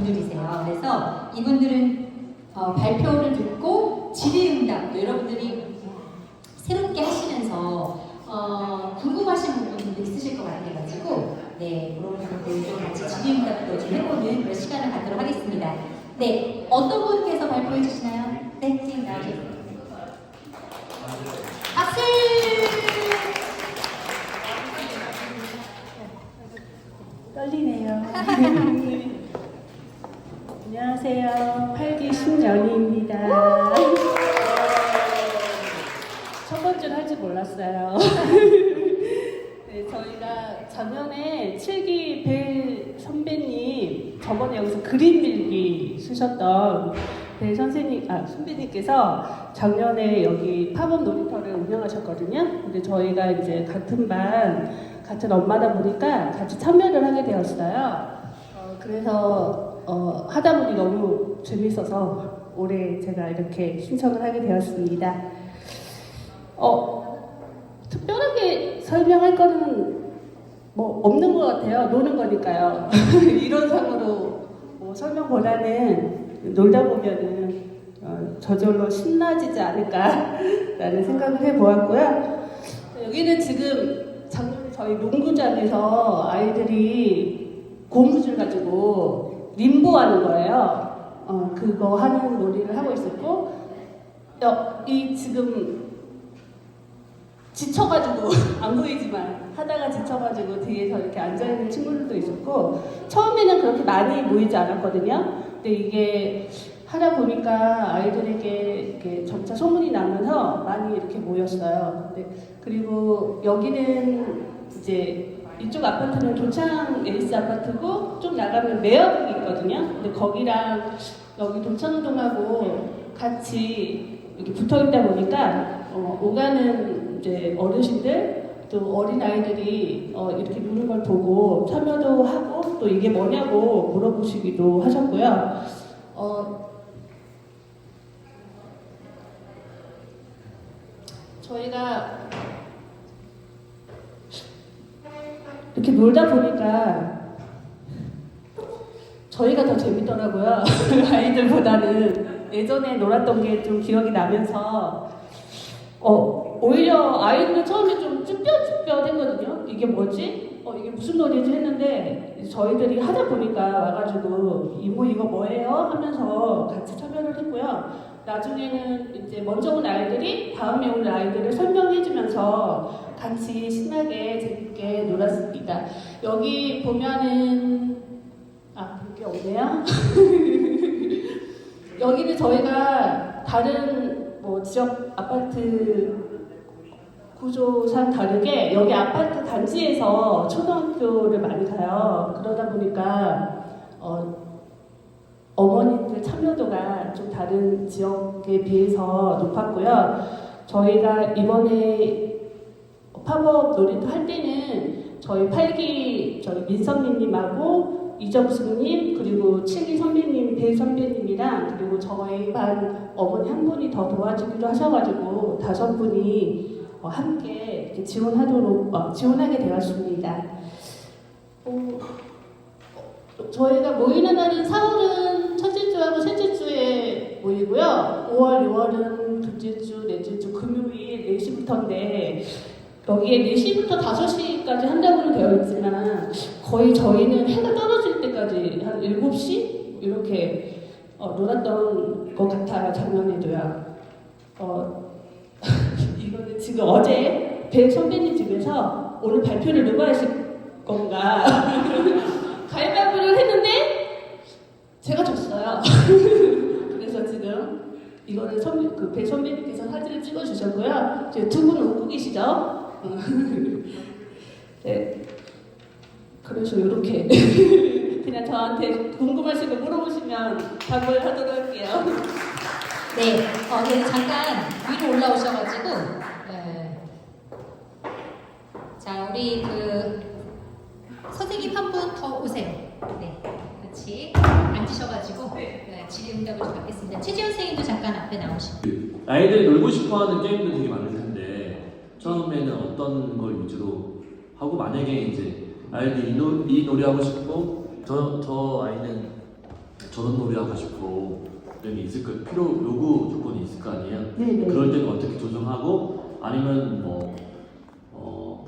분들이세요. 그래서 이분들은 발표를 듣고 질의응답 여러분들이 새롭게 하시면서 궁금하신 부분도 있으실 것 같아가지고 네, 그런 부분들 좀 같이 질의응답도 좀 해보는 그런 시간을 갖도록 하겠습니다. 네, 어떤 분께서 발표해 주시나요? 네, 지금 나와주세요. 박수! 떨리네요. 안녕하세요. 8기 신연희입니다. 첫 번째는 할 줄 몰랐어요. 네, 저희가 작년에 7기 배 선배님, 저번에 여기서 그림 일기 쓰셨던 배 선생님, 선배님께서 작년에 여기 팝업 놀이터를 운영하셨거든요. 근데 저희가 이제 같은 반, 같은 엄마다 보니까 같이 참여를 하게 되었어요. 그래서 하다 보니 너무 재밌어서 올해 제가 이렇게 신청을 하게 되었습니다. 특별하게 설명할 거는 뭐 없는 것 같아요. 노는 거니까요. 이론상으로 뭐 설명보다는 놀다 보면은 저절로 신나지지 않을까라는 생각을 해보았고요. 여기는 지금 작년에 저희 농구장에서 아이들이 고무줄 가지고 림보하는 거예요. 그거 하는 놀이를 하고 있었고, 이 지금 지쳐가지고 안 보이지만 하다가 지쳐가지고 뒤에서 이렇게 앉아있는 친구들도 있었고, 처음에는 그렇게 많이 모이지 않았거든요. 근데 이게 하다 보니까 아이들에게 이렇게 점차 소문이 나면서 많이 이렇게 모였어요. 네. 그리고 여기는 이제 이쪽 아파트는 도창 에이스 아파트고 좀 나가면 매화동이 있거든요. 근데 거기랑 여기 도창동하고 같이 이렇게 붙어 있다 보니까 오가는 이제 어르신들 또 어린 아이들이 이렇게 노는 걸 보고 참여도 하고 또 이게 뭐냐고 물어보시기도 하셨고요. 저희가 이렇게 놀다 보니까 저희가 더 재밌더라고요. 아이들보다는 예전에 놀았던 게 좀 기억이 나면서 오히려 아이들은 처음에 좀 쭈뼛쭈뼛했거든요. 이게 뭐지? 이게 무슨 놀이지 했는데 저희들이 하다 보니까 와가지고 이모 이거 뭐예요? 하면서 같이 참여를 했고요. 나중에는 이제 먼저 온 아이들이 다음에 올 아이들을 설명해주면서 같이 신나게 재밌게 놀았습니다. 여기 보면은 볼게 없네요. 여기는 저희가 다른 뭐 지역 아파트 구조상 다르게 여기 아파트 단지에서 초등학교를 많이 가요. 그러다 보니까 어머니들 참여도가 좀 다른 지역에 비해서 높았고요. 저희가 이번에 팝업 놀이터 할 때는 저희 8기 저희 민선미님하고 이정숙님 그리고 7기 선배님 배 선배님이랑 그리고 저희 반 어머니 한 분이 더 도와주기도 하셔가지고 5분이 함께 이렇게 지원하게 되었습니다. 저희가 모이는 날은 4월은 첫째 주하고 셋째 주에 모이고요. 5월, 6월은 둘째 주, 넷째 주 금요일 4시부터인데 여기에 4시부터 5시까지 한다고는 되어 있지만 거의 저희는 해가 떨어질 때까지 한 7시? 이렇게 놀았던 것 같아요. 작년에도요. 이거는 지금 어제 배 선배님 집에서 오늘 발표를 누가 하실 건가 가위바위보를 했는데 제가 졌어요. 그래서 지금 이거는 배 선배님께서 사진을 찍어주셨고요. 두 분은 웃고 계시죠? 네. 그래서 이렇게 그냥 저한테 궁금하신 거 물어보시면 답을 하도록 할게요. 네, 네, 잠깐 위로 올라오셔가지고 네. 자, 우리 선생님 한 분 더 오세요. 네, 같이 앉으셔가지고 질의응답을 좀 받겠습니다. 최지현 선생님도 잠깐 앞에 나오시고. 아이들이 놀고 싶어하는 게임도 되게 많을 텐데 처음에는 어떤 걸 위주로 하고 만약에 이제 아이들이 이 놀이 하고 싶고 저 아이는 저런 놀이 하고 싶고 이런 게 있을 거 필요 요구 조건이 있을 거 아니에요. 네네. 그럴 때는 어떻게 조정하고 아니면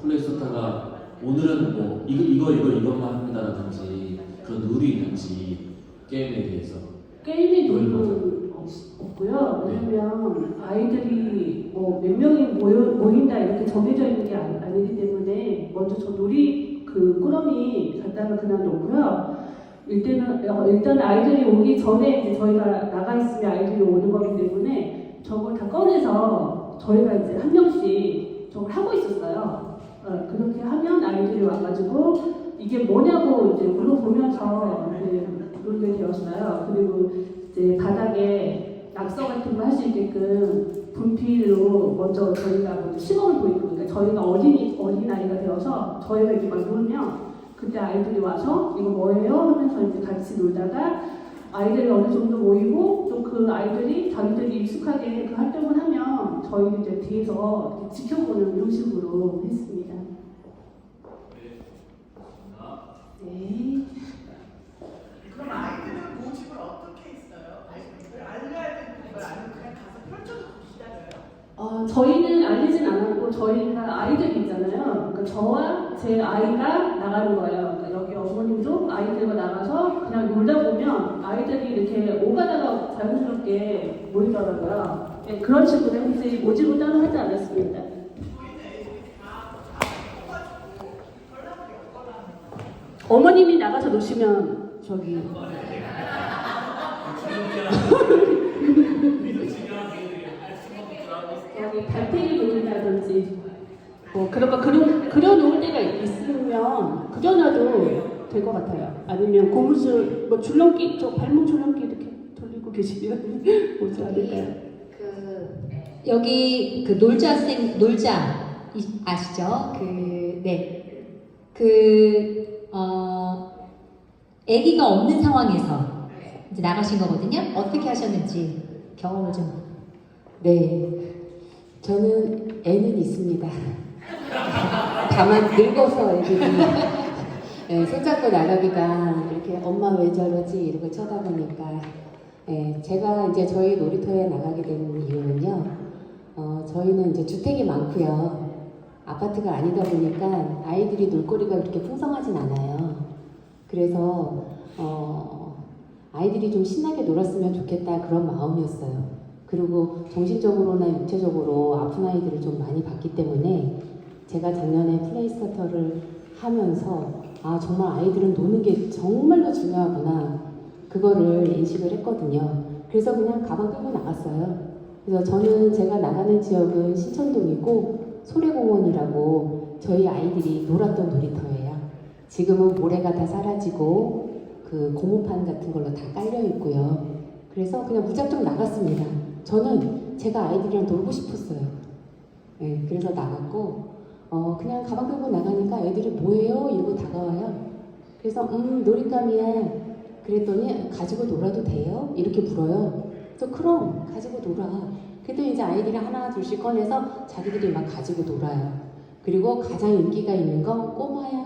플레이스타가 오늘은 뭐 이것만 합니다라든지 그런 룰이 있는지 게임에 대해서. 게임의 룰은 없고요. 왜냐면 아이들이 뭐 몇 명이 모인다 이렇게 정해져 있는 게 아니기 때문에 먼저 저 놀이 그 꾸러미 갖다가 그냥 놓고요. 일단 아이들이 오기 전에 이제 저희가 나가 있으면 아이들이 오는 거기 때문에 저걸 다 꺼내서 저희가 이제 한 명씩 저걸 하고 있었어요. 그렇게 하면 아이들이 와가지고 이게 뭐냐고 이제 물어보면서 이제 놀게 되었어요. 그리고 이제 바닥에 낙서 같은 거 할 수 있게끔 분필로 먼저 저희가 시범을 보이고, 그러니까 저희가 어린아이가 되어서 저희가 이렇게 막 놀면 그때 아이들이 와서 이거 뭐예요? 하면서 이제 같이 놀다가 아이들이 어느 정도 모이고 또 그 아이들이 자기들이 익숙하게 그 활동을 하면 저희는 이제 뒤에서 이렇게 지켜보는 이런 식으로 했습니다. 네. 그럼 아이들은 모집을 어떻게 했어요? 아이들 알려야 되는 걸 아니면 그냥 가서 펼쳐놓고 기다려요? 저희는 알리진 않았고 저희가 아이들이 있잖아요. 그러니까 저와 제 아이가 나가는 거예요. 그러니까 여기 어머님도 아이들과 나가서 그냥 놀다 보면 아이들이 이렇게 오가다가 자연스럽게 모이더라고요. 네, 그런 식으로 했지 모집을 따로 하지 않았습니다. 어머님이 나가서 노시면 저기 여기 달팽이 놀이라든지 뭐 그런 거 그려놓을 때가 있으면 그려놔도 될 것 같아요. 아니면 고무줄 뭐 줄넘기 저 발목 줄넘기 이렇게 돌리고 계시면 오지 않을까요? 여기 그 놀자 아시죠? 아기가 없는 상황에서 이제 나가신 거거든요. 어떻게 하셨는지 경험을 좀. 네, 저는 애는 있습니다. 다만 늙어서 애들이 손잡고 나가기가 이렇게 엄마 왜 저러지 이러고 쳐다보니까 제가 이제 저희 놀이터에 나가게 된 이유는요. 저희는 이제 주택이 많고요. 아파트가 아니다 보니까 아이들이 놀거리가 그렇게 풍성하진 않아요. 그래서 아이들이 좀 신나게 놀았으면 좋겠다 그런 마음이었어요. 그리고 정신적으로나 육체적으로 아픈 아이들을 좀 많이 봤기 때문에 제가 작년에 플레이스타터를 하면서 정말 아이들은 노는 게 정말로 중요하구나 그거를 인식을 했거든요. 그래서 그냥 가방 끌고 나갔어요. 그래서 저는 제가 나가는 지역은 신천동이고 소래공원이라고 저희 아이들이 놀았던 놀이터예요. 지금은 모래가 다 사라지고 그 고무판 같은 걸로 다 깔려 있고요. 그래서 그냥 무작정 나갔습니다. 저는 제가 아이들이랑 놀고 싶었어요. 네, 그래서 나갔고 그냥 가방 끌고 나가니까 애들이 뭐예요? 이러고 다가와요. 그래서 놀잇감이야. 그랬더니 가지고 놀아도 돼요? 이렇게 물어요. 그래서 그럼 가지고 놀아. 그랬더니 이제 아이들이 하나 둘씩 꺼내서 자기들이 막 가지고 놀아요. 그리고 가장 인기가 있는 건 꼬마야.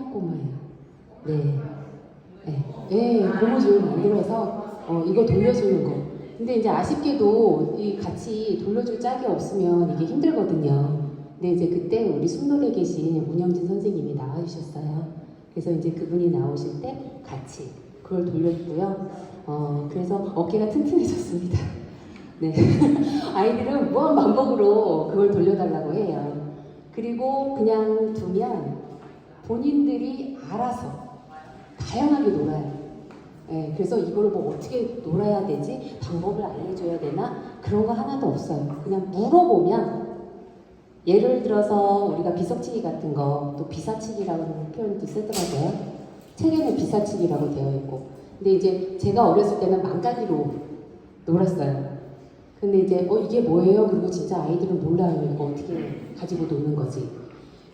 네, 고무줄 만들어서 이거 돌려주는 거. 근데 이제 아쉽게도 이 같이 돌려줄 짝이 없으면 이게 힘들거든요. 근데 이제 그때 우리 숲놀이에 계신 문영진 선생님이 나와주셨어요. 그래서 이제 그분이 나오실 때 같이 그걸 돌려주고요. 그래서 어깨가 튼튼해졌습니다. 네. 아이들은 무한 반복으로 그걸 돌려달라고 해요. 그리고 그냥 두면 본인들이 알아서 다양하게 놀아요. 네, 그래서 이걸 뭐 어떻게 놀아야 되지? 방법을 알려줘야 되나? 그런 거 하나도 없어요. 그냥 물어보면 예를 들어서 우리가 비석치기 같은 거, 또 비사치기라는 표현도 쓰더라고요. 책에는 비사치기라고 되어 있고. 근데 이제 제가 어렸을 때는 망가기로 놀았어요. 근데 이제 이게 뭐예요? 그리고 진짜 아이들은 몰라요. 이거 어떻게 가지고 노는 거지.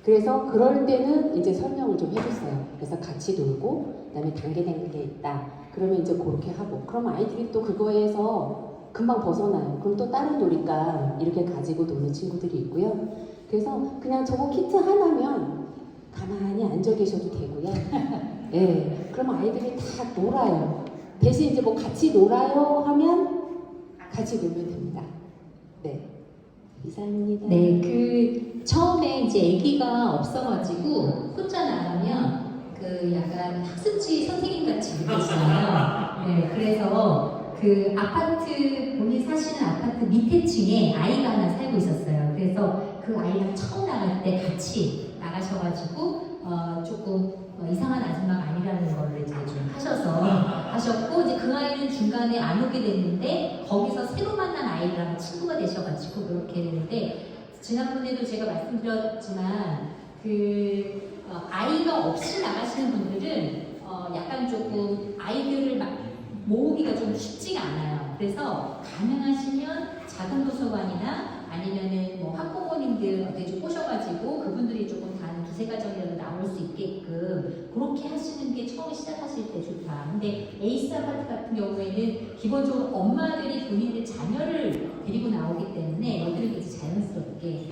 그래서 그럴 때는 이제 설명을 좀 해줬어요. 그래서 같이 놀고, 그다음에 단계된 게 있다. 그러면 이제 그렇게 하고. 그럼 아이들이 또 그거에서 금방 벗어나요. 그럼 또 다른 놀이감 이렇게 가지고 노는 친구들이 있고요. 그래서 그냥 저거 키트 하나면 가만히 앉아 계셔도 되고요. 네, 그럼 아이들이 다 놀아요. 대신 이제 뭐 같이 놀아요 하면 같이 놀면 됩니다. 네. 이상입니다. 네, 그 처음에 이제 아기가 없어가지고 혼자 나가면 그 약간 학습지 선생님 같이 느꼈어요. 네, 그래서 그 아파트 본인 사시는 아파트 밑에 층에 아이가 하나 살고 있었어요. 그래서 그 아이랑 처음 나갈 때 같이 나가셔가지고 조금 이상한 아줌마가 아니라는 걸 이제 좀 하셨고 이제 그 아이는 중간에 안 오게 됐는데 거기서 새로 만난 아이랑 친구가 되셔가지고 그렇게 됐는데 지난번에도 제가 말씀드렸지만 그 아이가 없이 나가시는 분들은 약간 조금 아이들을 모으기가 좀 쉽지가 않아요. 그래서 가능하시면 작은 도서관이나 아니면은 뭐 학부모님들 어떻게 좀 꼬셔가지고 그분들이 조금 단 두세 가정이라도 나올 수 있게끔 그렇게 하시는 게 처음에 시작하실 때 좋다. 근데 에이스 아파트 같은 경우에는 기본적으로 엄마들이 본인의 자녀를 데리고 나오기 때문에 애들은 이제 자연스럽게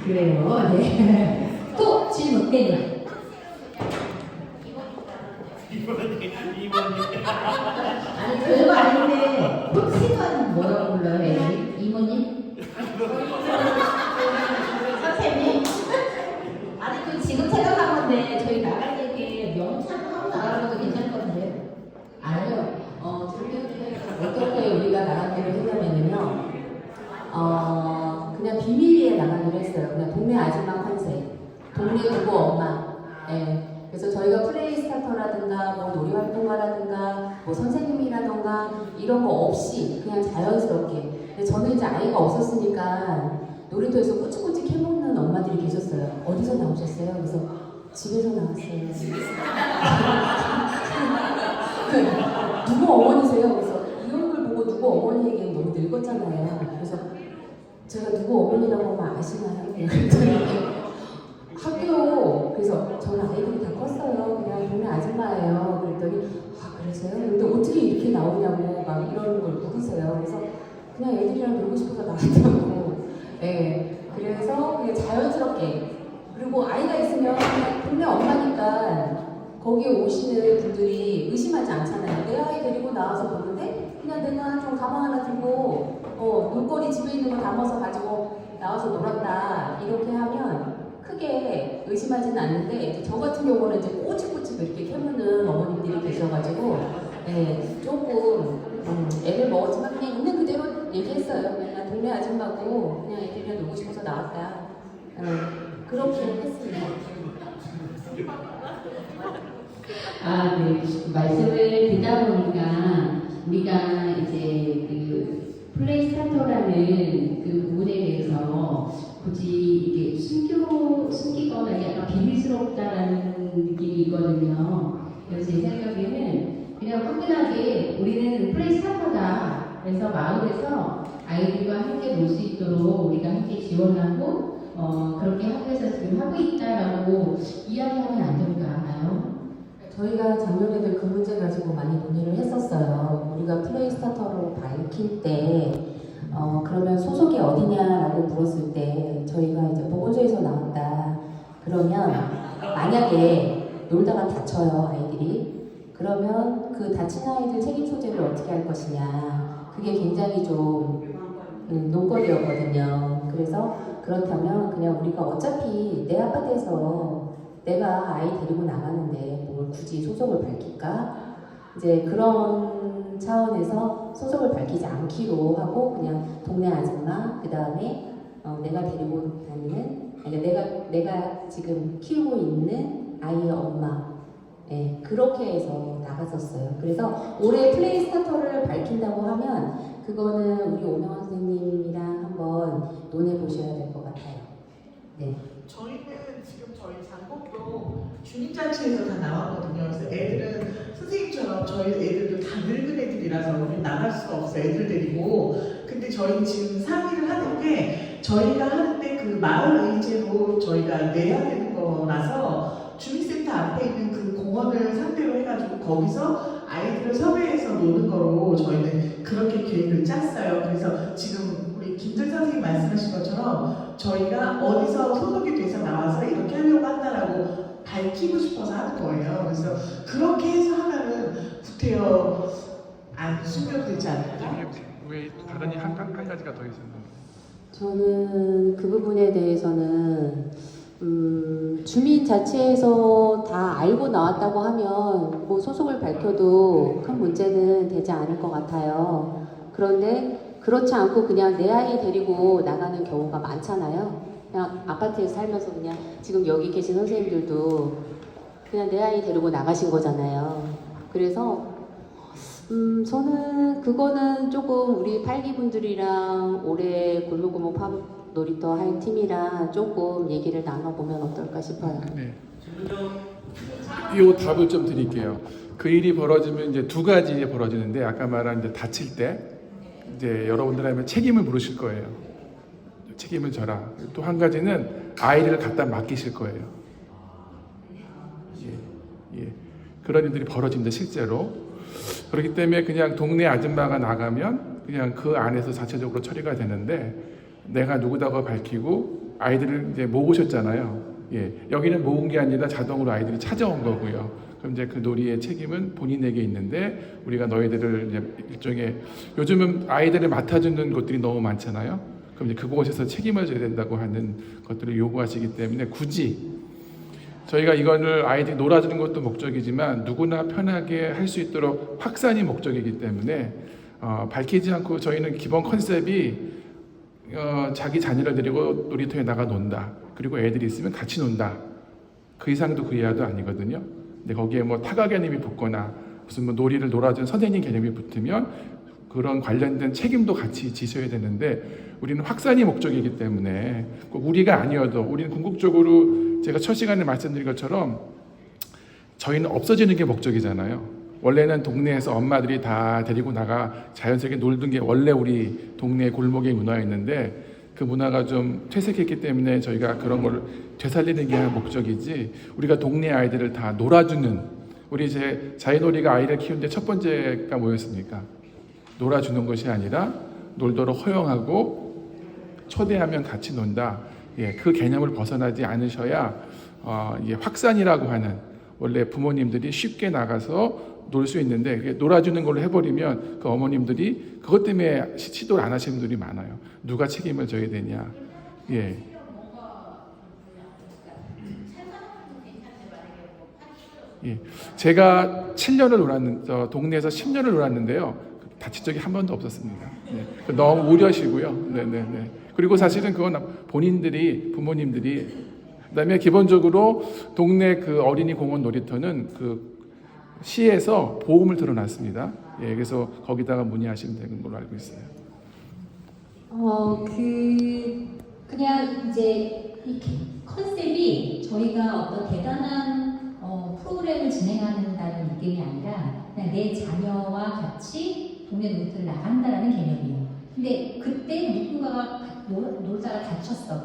그래요. 네. 또 질문. 네. 아니 별거 아닌데 폴시건 뭐라고 불러요? 애들이? 이모님? 선생님? 아니 그 지금 생각한 건데 저희 나갈 때 명창하고 나가는 것도 괜찮거든요. 알아요. 작년에 어떻게 우리가 나가기로 했냐면요. 그냥 비밀리에 나가기로 했어요. 그냥 동네 아줌마 컨셉. 동네 두고 엄마. 예. 그래서 저희가 플레이 스타터라든가 뭐 놀이활동가라든가 뭐 선생님이라든가 이런 거 없이 그냥 자연스럽게. 근데 저는 이제 아이가 없었으니까 놀이터에서 꾸치꾸치 캐먹는 엄마들이 계셨어요. 어디서 나오셨어요? 그래서 집에서 나왔어요. 누구 어머니세요? 그래서 이 얼굴 보고 누구 어머니에게 너무 늙었잖아요. 그래서 제가 누구 어머니라고 하면 아시나요? 학교 그래서 저는 아이들이 다 컸어요. 그냥 동네 아줌마예요. 그랬더니 그러세요? 근데 어떻게 이렇게 나오냐고 막 이런 걸 물으세요. 그래서 그냥 애들이랑 놀고 싶어서 나왔다고. 네. 그래서 그냥 자연스럽게 그리고 아이가 있으면 그냥 동네 엄마니까 거기에 오시는 분들이 의심하지 않잖아요. 내 아이 데리고 나와서 보는데 그냥 내가 좀 가방 하나 들고 놀거리 집에 있는 거 담아서 가지고 나와서 놀았다 이렇게 하면 크게 의심하지는 않는데 저 같은 경우는 이제 꼬치꼬치 이렇게 캐무는 어머님들이 계셔가지고 조금 애를 먹었지만 그냥 있는 그대로 얘기했어요. 그냥 동네 아줌마고 그냥 애들이랑 놀고 싶어서 나왔다. 그렇게 했습니다. 네. 말씀을 듣다 보니까 우리가 이제 그 플레이 스타터라는 그 부분에 대해서 굳이 이게 숨기거나 약간 비밀스럽다라는 느낌이 있거든요. 그래서 제 생각에는 그냥 화끈하게 우리는 플레이 스타터다. 그래서 마을에서 아이들과 함께 놀 수 있도록 우리가 함께 지원하고 그렇게 학교에서 지금 하고 있다라고 이야기하면 안 되는 거 아나요? 저희가 작년에도 그 문제 가지고 많이 논의를 했었어요. 우리가 플레이 스타터로 밝힐 때 그러면 소속이 어디냐라고 물었을 때 저희가 이제 보건소에서 나온다. 그러면 만약에 놀다가 다쳐요 아이들이. 그러면 그 다친 아이들 책임 소재를 어떻게 할 것이냐. 그게 굉장히 좀 논거리였거든요. 그래서 그렇다면 그냥 우리가 어차피 내 아파트에서 내가 아이 데리고 나가는데 뭘 굳이 소속을 밝힐까? 이제 그런 차원에서 소속을 밝히지 않기로 하고 그냥 동네 아줌마 그 다음에 내가 데리고 다니는 내가 지금 키우고 있는 아이의 엄마 그렇게 해서 나갔었어요. 그래서 올해 플레이 스타터를 밝힌다고 하면 그거는 우리 오명환 선생님이랑 한번 논해 보셔야 될 것 같아요. 네. 저희는 지금 저희 장곡도 주민자치에서 다 나왔거든요. 그래서 애들은 선생님처럼 저희 애들도 다 늙은 애들이라서 우리 나갈 수가 없어요. 애들 데리고. 근데 저희 지금 상의를 하는 게 저희가 하는데 그 마을 의제로 저희가 내야 되는 거라서 주민센터 앞에 있는 그 공원을 상대로 해가지고 거기서 아이들을 섭외해서 노는 거로 저희는 그렇게 계획을 짰어요. 그래서 지금 우리 김정 선생님 말씀하신 것처럼 저희가 어디서 소속이 돼서 나와서 이렇게 하려고 한다라고 밝히고 싶어서 하는 거예요. 그래서 그렇게 해서 하면은 구태여 안 숙명되지 않을까? 왜 다른 한 가지가 더 있었나요? 저는 그 부분에 대해서는 주민 자체에서 다 알고 나왔다고 하면 뭐 소속을 밝혀도 큰 문제는 되지 않을 것 같아요. 그런데 그렇지 않고 그냥 내 아이 데리고 나가는 경우가 많잖아요. 그냥 아파트에서 살면서 그냥 지금 여기 계신 선생님들도 그냥 내 아이 데리고 나가신 거잖아요. 그래서 저는 그거는 조금 우리 팔기분들이랑 올해 골목골목 팝 놀이터 할 팀이랑 조금 얘기를 나눠보면 어떨까 싶어요. 네. 이 답을 좀 드릴게요. 그 일이 벌어지면 이제 두 가지 일이 벌어지는데 아까 말한 이제 다칠 때 이제 여러분들한테 책임을 물으실 거예요. 책임을 져라. 또 한 가지는 아이를 갖다 맡기실 거예요. 예. 그런 일들이 벌어집니다, 실제로. 그렇기 때문에 그냥 동네 아줌마가 나가면 그냥 그 안에서 자체적으로 처리가 되는데 내가 누구다고 밝히고 아이들을 이제 모으셨잖아요. 예. 여기는 모은 게 아니라 자동으로 아이들이 찾아온 거고요. 그럼 이제 그 놀이의 책임은 본인에게 있는데 우리가 너희들을 이제 일종의 요즘은 아이들을 맡아주는 곳들이 너무 많잖아요. 그럼 이제 그곳에서 책임을 져야 된다고 하는 것들을 요구하시기 때문에 굳이 저희가 이거를 아이들이 놀아주는 것도 목적이지만 누구나 편하게 할 수 있도록 확산이 목적이기 때문에 밝히지 않고 저희는 기본 컨셉이 자기 자녀를 데리고 놀이터에 나가 논다. 그리고 애들이 있으면 같이 논다. 그 이상도 그 이하도 아니거든요. 근데 거기에 뭐 타가 개념이 붙거나 무슨 뭐 놀이를 놀아준 선생님 개념이 붙으면 그런 관련된 책임도 같이 지셔야 되는데 우리는 확산이 목적이기 때문에 꼭 우리가 아니어도 우리는 궁극적으로 제가 첫 시간에 말씀드린 것처럼 저희는 없어지는 게 목적이잖아요. 원래는 동네에서 엄마들이 다 데리고 나가 자연스럽게 놀던 게 원래 우리 동네 골목의 문화였는데 그 문화가 좀 퇴색했기 때문에 저희가 그런 걸 되살리는 게 목적이지 우리가 동네 아이들을 다 놀아주는 우리 이제 자유놀이가 아이를 키우는데 첫 번째가 뭐였습니까? 놀아주는 것이 아니라 놀도록 허용하고 초대하면 같이 논다. 예, 그 개념을 벗어나지 않으셔야 이게 확산이라고 하는 원래 부모님들이 쉽게 나가서 놀 수 있는데 놀아주는 걸로 해버리면 그 어머님들이 그것 때문에 시도를 안 하시는 분들이 많아요. 누가 책임을 져야 되냐. 예. 예. 제가 7년을 놀았는 동네에서 10년을 놀았는데요. 다친 적이 한 번도 없었습니다. 네. 너무 우려시고요. 네네네. 그리고 사실은 그건 본인들이 부모님들이 그다음에 기본적으로 동네 그 어린이 공원 놀이터는 그 시에서 보험을 들어놨습니다. 예, 그래서 거기다가 문의하시면 되는 걸로 알고 있어요. 그냥 이제 이 컨셉이 저희가 어떤 대단한 프로그램을 진행한다는 느낌이 아니라 그냥 내 자녀와 같이 동네 놀이터를 나간다라는 개념이에요. 근데 그때 누군가가 놀다가 다쳤어.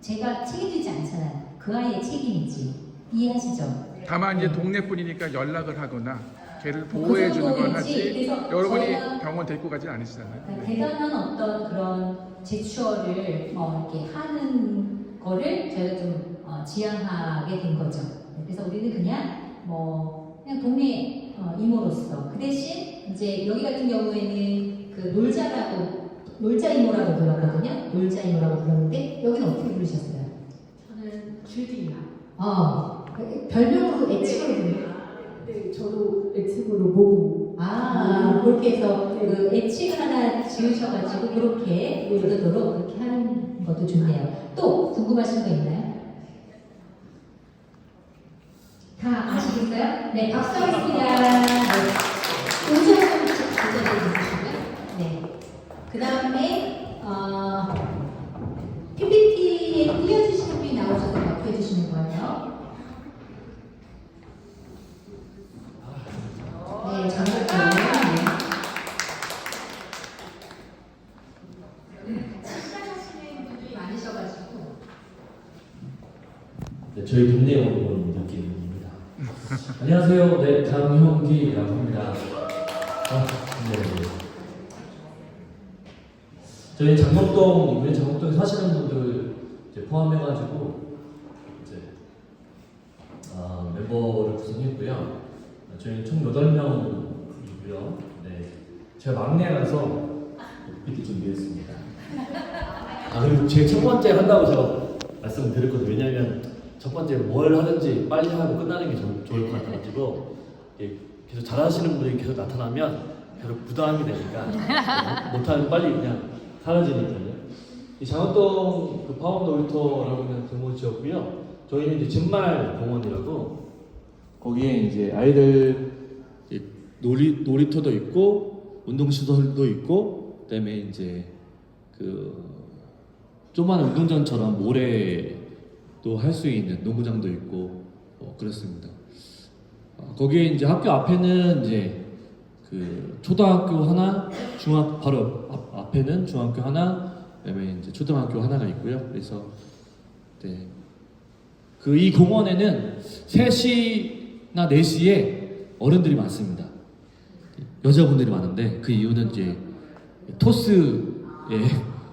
제가 책임지지 않잖아요. 그 아이의 책임이지. 이해하시죠? 다만 이제 동네뿐이니까 연락을 하거나 걔를 보호해 주는 건 하지 여러분이 병원 데리고 가지 않으시잖아요. 그러니까 대단한 어떤 그런 제추어를 이렇게 하는 거를 저희가 좀 지향하게 된 거죠. 그래서 우리는 그냥 그냥 동네 이모로서 그 대신 이제 여기 같은 경우에는 그 놀자 이모라고 불렀거든요. 놀자 이모라고 불렀는데 여기는 어떻게 부르셨어요? 저는 주디. 별명으로 애칭으로 불러요. 네, 저도 애칭으로 모고. 그렇게 해서 그 애칭 하나 지으셔가지고 그렇게 부르도록 그렇게 하는 것도 좋네요. 또 궁금하신 거 있나요? 다 아시겠어요? 네, 박수 하겠습니다. 네. 동작 부탁드리겠습니다. 네. 그 다음에 PPT에 띄워주시는 분이 나오셔서 발표해 주시는 거예요. 네, 정답. 시작하시는 분들이 많으셔가지고. 네, 저희 동네 오는 느낌입니다. 안녕하세요. 네, 장형기라고 합니다. 네. 저희 장곡동이고요. 장곡동에 사시는 분들 이제 포함해가지고 이제 멤버를 구성했고요. 저희 총 8명이고요. 네, 제가 막내라서 이렇게 준비했습니다. 그리고 제 첫 번째 한다고 제가 말씀을 드렸거든요. 왜냐하면 첫 번째 뭘 하든지 빨리 하고 끝나는 게 좋을 것 같아가지고 계속 잘하시는 분이 계속 나타나면 계속 부담이 되니까 못하면 빨리 그냥 사라지니까요. 이 장곡동 그 파원 놀이터라고 하는 공원 지었고요. 저희는 이제 진말 공원이라고 거기에 이제 아이들 이제 놀이터도 있고 운동시설도 있고 그다음에 이제 그 조그마한 운동장처럼 모래도 할 수 있는 농구장도 있고 그렇습니다. 거기에 이제 학교 앞에는 이제 그 초등학교 하나, 바로 앞에는 중학교 하나, 그다음에 이제 초등학교 하나가 있고요. 그래서 네. 이 공원에는 3시나 4시에 어른들이 많습니다. 여자분들이 많은데 그 이유는 이제 토스에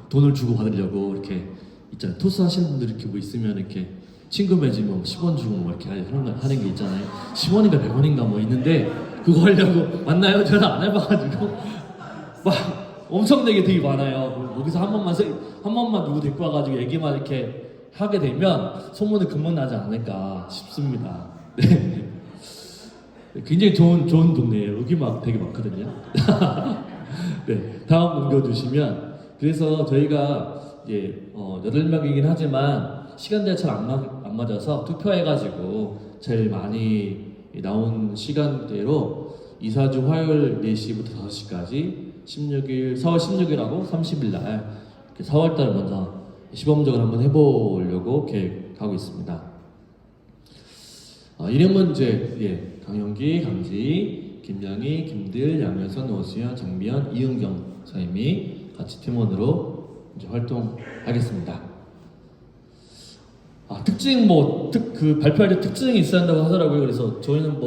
돈을 주고 받으려고 이렇게 있잖아요. 토스 하시는 분들 이렇게 뭐 있으면 이렇게 친구 맺으면 10원 주고 뭐 이렇게 하는 게 있잖아요. 10원인가 100원인가 뭐 있는데 그거 하려고 맞나요? 저는 안 해봐가지고 막 엄청나게 되게 많아요. 여기서 한 번만 누구 데리고 와가지고 얘기만 이렇게 하게 되면 소문이 금방 나지 않을까 싶습니다. 네. 굉장히 좋은 동네예요. 여기 막 되게 많거든요. 네, 다음 넘겨주시면 그래서 저희가 이제 8명이긴 하지만 시간대가 잘 안 맞아서 투표해가지고 제일 많이 나온 시간대로 2, 4주 화요일 4시부터 5시까지 4월 16일하고 30일 날 4월달 먼저 시범적으로 한번 해보려고 계획하고 있습니다. 이름은 이제 강영기, 강지, 김양희, 김들, 양효선, 오수연, 장미연, 이은경 선생님이 같이 팀원으로 이제 활동하겠습니다. 특징 그 발표할 때 특징이 있어야 한다고 하더라고요. 그래서 저희는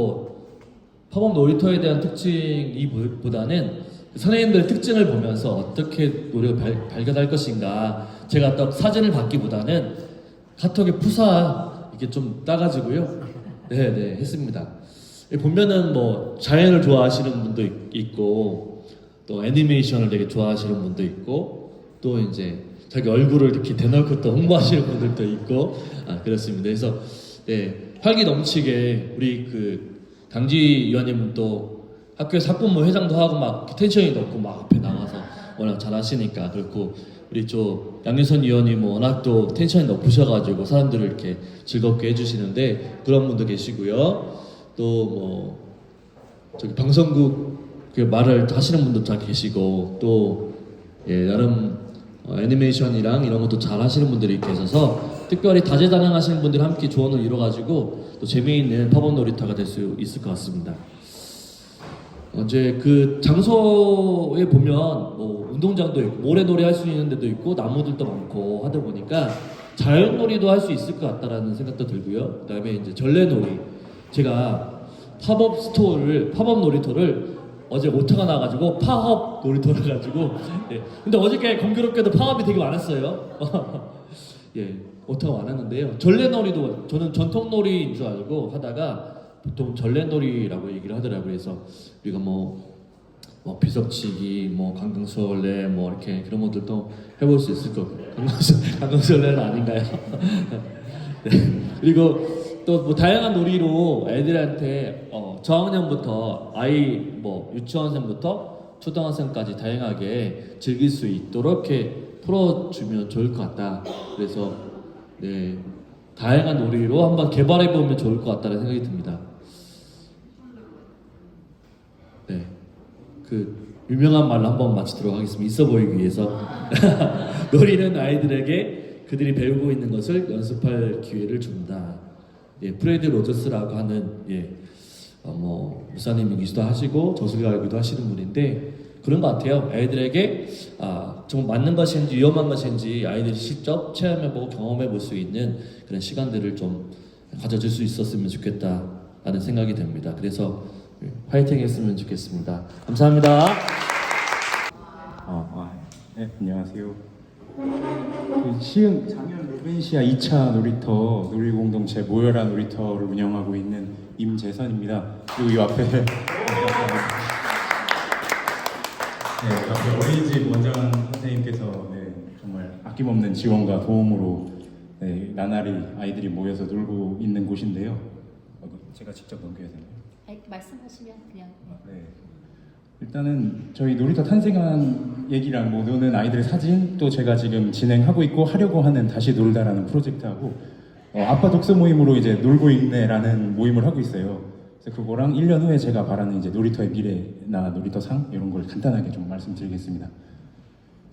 팝업 놀이터에 대한 특징이보다는 선생님들의 특징을 보면서 어떻게 노력을 발견할 것인가 제가 딱 사진을 받기보다는 카톡에 푸사 이렇게 좀 따가지고요. 네 했습니다. 보면은 자연을 좋아하시는 분도 있고 또 애니메이션을 되게 좋아하시는 분도 있고 또 이제 자기 얼굴을 이렇게 대놓고 또 홍보하시는 분들도 있고 그렇습니다. 그래서 활기 넘치게 우리 그 강지 위원님은 또 학교에서 학부모 회장도 하고 막 텐션이 높고 막 앞에 나가서 워낙 잘하시니까 그렇고 우리 양윤선 위원님은 워낙 또 텐션이 높으셔가지고 사람들을 이렇게 즐겁게 해주시는데 그런 분도 계시고요. 또 저기 방송국 말을 하시는 분도 잘 계시고 또 나름 애니메이션이랑 이런 것도 잘 하시는 분들이 계셔서 특별히 다재다능하시는 분들이 함께 조언을 이뤄가지고 또 재미있는 팝업 놀이터가 될 수 있을 것 같습니다. 이제 그 장소에 보면 운동장도 있고 모래놀이 할 수 있는 데도 있고 나무들도 많고 하다 보니까 자연놀이도 할 수 있을 것 같다라는 생각도 들고요. 그다음에 이제 전래놀이 제가 팝업 놀이터를 어제 오타가 나가지고 파업 놀이터를 가지고 근데 어저께 공교롭게도 파업이 되게 많았어요. 오타가 많았는데요. 전래놀이도 저는 전통놀이인 줄 알고 하다가 보통 전래놀이라고 얘기를 하더라고요. 그래서 우리가 비석치기, 강강술래, 이렇게 그런 것들도 해볼 수 있을 거고 강강술래는 아닌가요? 네. 그리고 또 다양한 놀이로 애들한테 저학년부터 유치원생부터 초등학생까지 다양하게 즐길 수 있도록 이렇게 풀어주면 좋을 것 같다. 그래서 다양한 놀이로 한번 개발해 보면 좋을 것 같다는 생각이 듭니다. 그 유명한 말로 한번 마치도록 하겠습니다. 있어 보이기 위해서 놀이는 아이들에게 그들이 배우고 있는 것을 연습할 기회를 준다. 프레드 로저스라고 하는 목사님이기도 하시고 저술가이기도 하시는 분인데 그런 것 같아요. 애들에게 정말 맞는 것인지 위험한 것인지 아이들이 직접 체험해보고 경험해볼 수 있는 그런 시간들을 좀 가져줄 수 있었으면 좋겠다라는 생각이 듭니다. 그래서 화이팅 했으면 좋겠습니다. 감사합니다. 네, 안녕하세요. 그 시흥 장현 루벤시아 2차 놀이터 놀이공동체 모여라 놀이터를 운영하고 있는 임재선입니다. 그리고 이 앞에 앞에 어린이집 원장 선생님께서 정말 아낌없는 지원과 도움으로 나날이 아이들이 모여서 놀고 있는 곳인데요. 제가 직접 넘겨야 되나요? 말씀하시면 그냥. 네. 일단은 저희 놀이터 탄생한 얘기랑 뭐 노는 아이들의 사진, 또 제가 지금 진행하고 있고 하려고 하는 다시 놀다라는 프로젝트하고 아빠 독서 모임으로 이제 놀고 있네라는 모임을 하고 있어요. 그래서 그거랑 1년 후에 제가 바라는 이제 놀이터의 미래나 놀이터상 이런 걸 간단하게 좀 말씀드리겠습니다.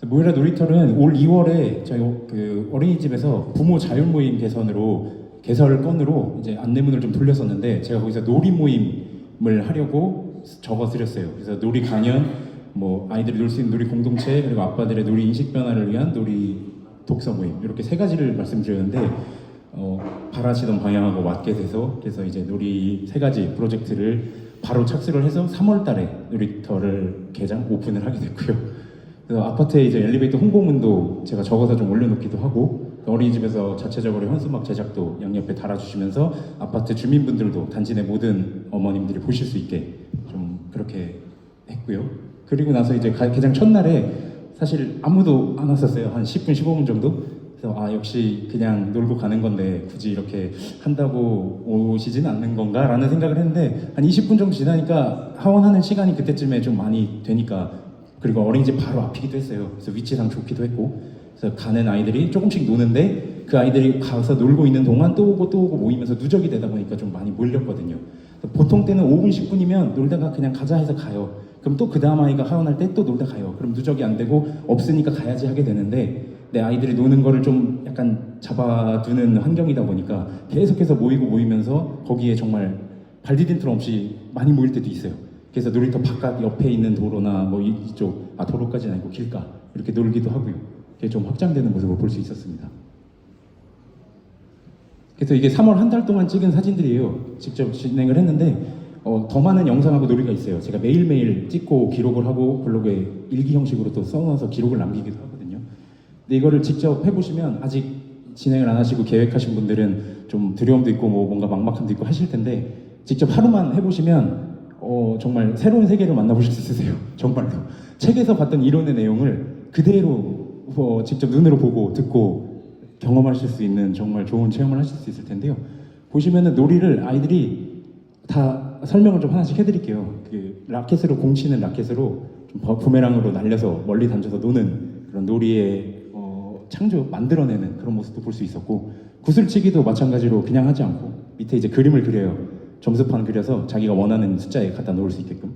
모여라 놀이터는 올 2월에 저희 그 어린이집에서 부모 자율 모임 개설 건으로 이제 안내문을 좀 돌렸었는데 제가 거기서 놀이 모임을 하려고 적어드렸어요. 그래서 놀이 강연, 뭐 아이들이 놀 수 있는 놀이 공동체, 그리고 아빠들의 놀이 인식 변화를 위한 놀이 독서 모임 이렇게 3가지를 말씀드렸는데 바라시던 방향하고 맞게 돼서 그래서 이제 놀이 3가지 프로젝트를 바로 착수를 해서 3월달에 놀이터를 오픈을 하게 됐고요. 그래서 아파트에 이제 엘리베이터 홍보문도 제가 적어서 좀 올려놓기도 하고 어린이집에서 자체적으로 현수막 제작도 양옆에 달아주시면서 아파트 주민분들도 단지 내 모든 어머님들이 보실 수 있게 좀 그렇게 했고요. 그리고 나서 이제 개장 첫날에 사실 아무도 안 왔었어요. 한 10분, 15분 정도. 그래서 역시 그냥 놀고 가는 건데 굳이 이렇게 한다고 오시진 않는 건가 라는 생각을 했는데 한 20분 정도 지나니까 하원하는 시간이 그때쯤에 좀 많이 되니까 그리고 어린이집 바로 앞이기도 했어요. 그래서 위치상 좋기도 했고 그래서 가는 아이들이 조금씩 노는데 그 아이들이 가서 놀고 있는 동안 또 오고 모이면서 누적이 되다 보니까 좀 많이 몰렸거든요. 보통 때는 5분, 10분이면 놀다가 그냥 가자 해서 가요. 그럼 또 그 다음 아이가 하원할 때 또 놀다 가요. 그럼 누적이 안 되고 없으니까 가야지 하게 되는데 내 아이들이 노는 거를 좀 약간 잡아두는 환경이다 보니까 계속해서 모이면서 거기에 정말 발 디딜 틈 없이 많이 모일 때도 있어요. 그래서 놀이터 바깥 옆에 있는 도로나 뭐 이쪽 도로까지는 아니고 길가 이렇게 놀기도 하고요. 그게 좀 확장되는 모습을 볼 수 있었습니다. 그래서 이게 3월 한 달 동안 찍은 사진들이에요. 직접 진행을 했는데 더 많은 영상하고 놀이가 있어요. 제가 매일매일 찍고 기록을 하고 블로그에 일기 형식으로 또 써놔서 기록을 남기기도 하거든요. 근데 이거를 직접 해보시면 아직 진행을 안 하시고 계획하신 분들은 좀 두려움도 있고 뭐 뭔가 막막함도 있고 하실 텐데 직접 하루만 해보시면 정말 새로운 세계를 만나보실 수 있으세요. 정말로. 책에서 봤던 이론의 내용을 그대로 직접 눈으로 보고 듣고 경험하실 수 있는 정말 좋은 체험을 하실 수 있을 텐데요. 보시면은 놀이를 아이들이 다 설명을 좀 하나씩 해드릴게요. 그 라켓으로 공치는 라켓으로 좀 부메랑으로 날려서 멀리 던져서 노는 그런 놀이의 창조 만들어내는 그런 모습도 볼 수 있었고 구슬치기도 마찬가지로 그냥 하지 않고 밑에 이제 그림을 그려요. 점수판 그려서 자기가 원하는 숫자에 갖다 놓을 수 있게끔.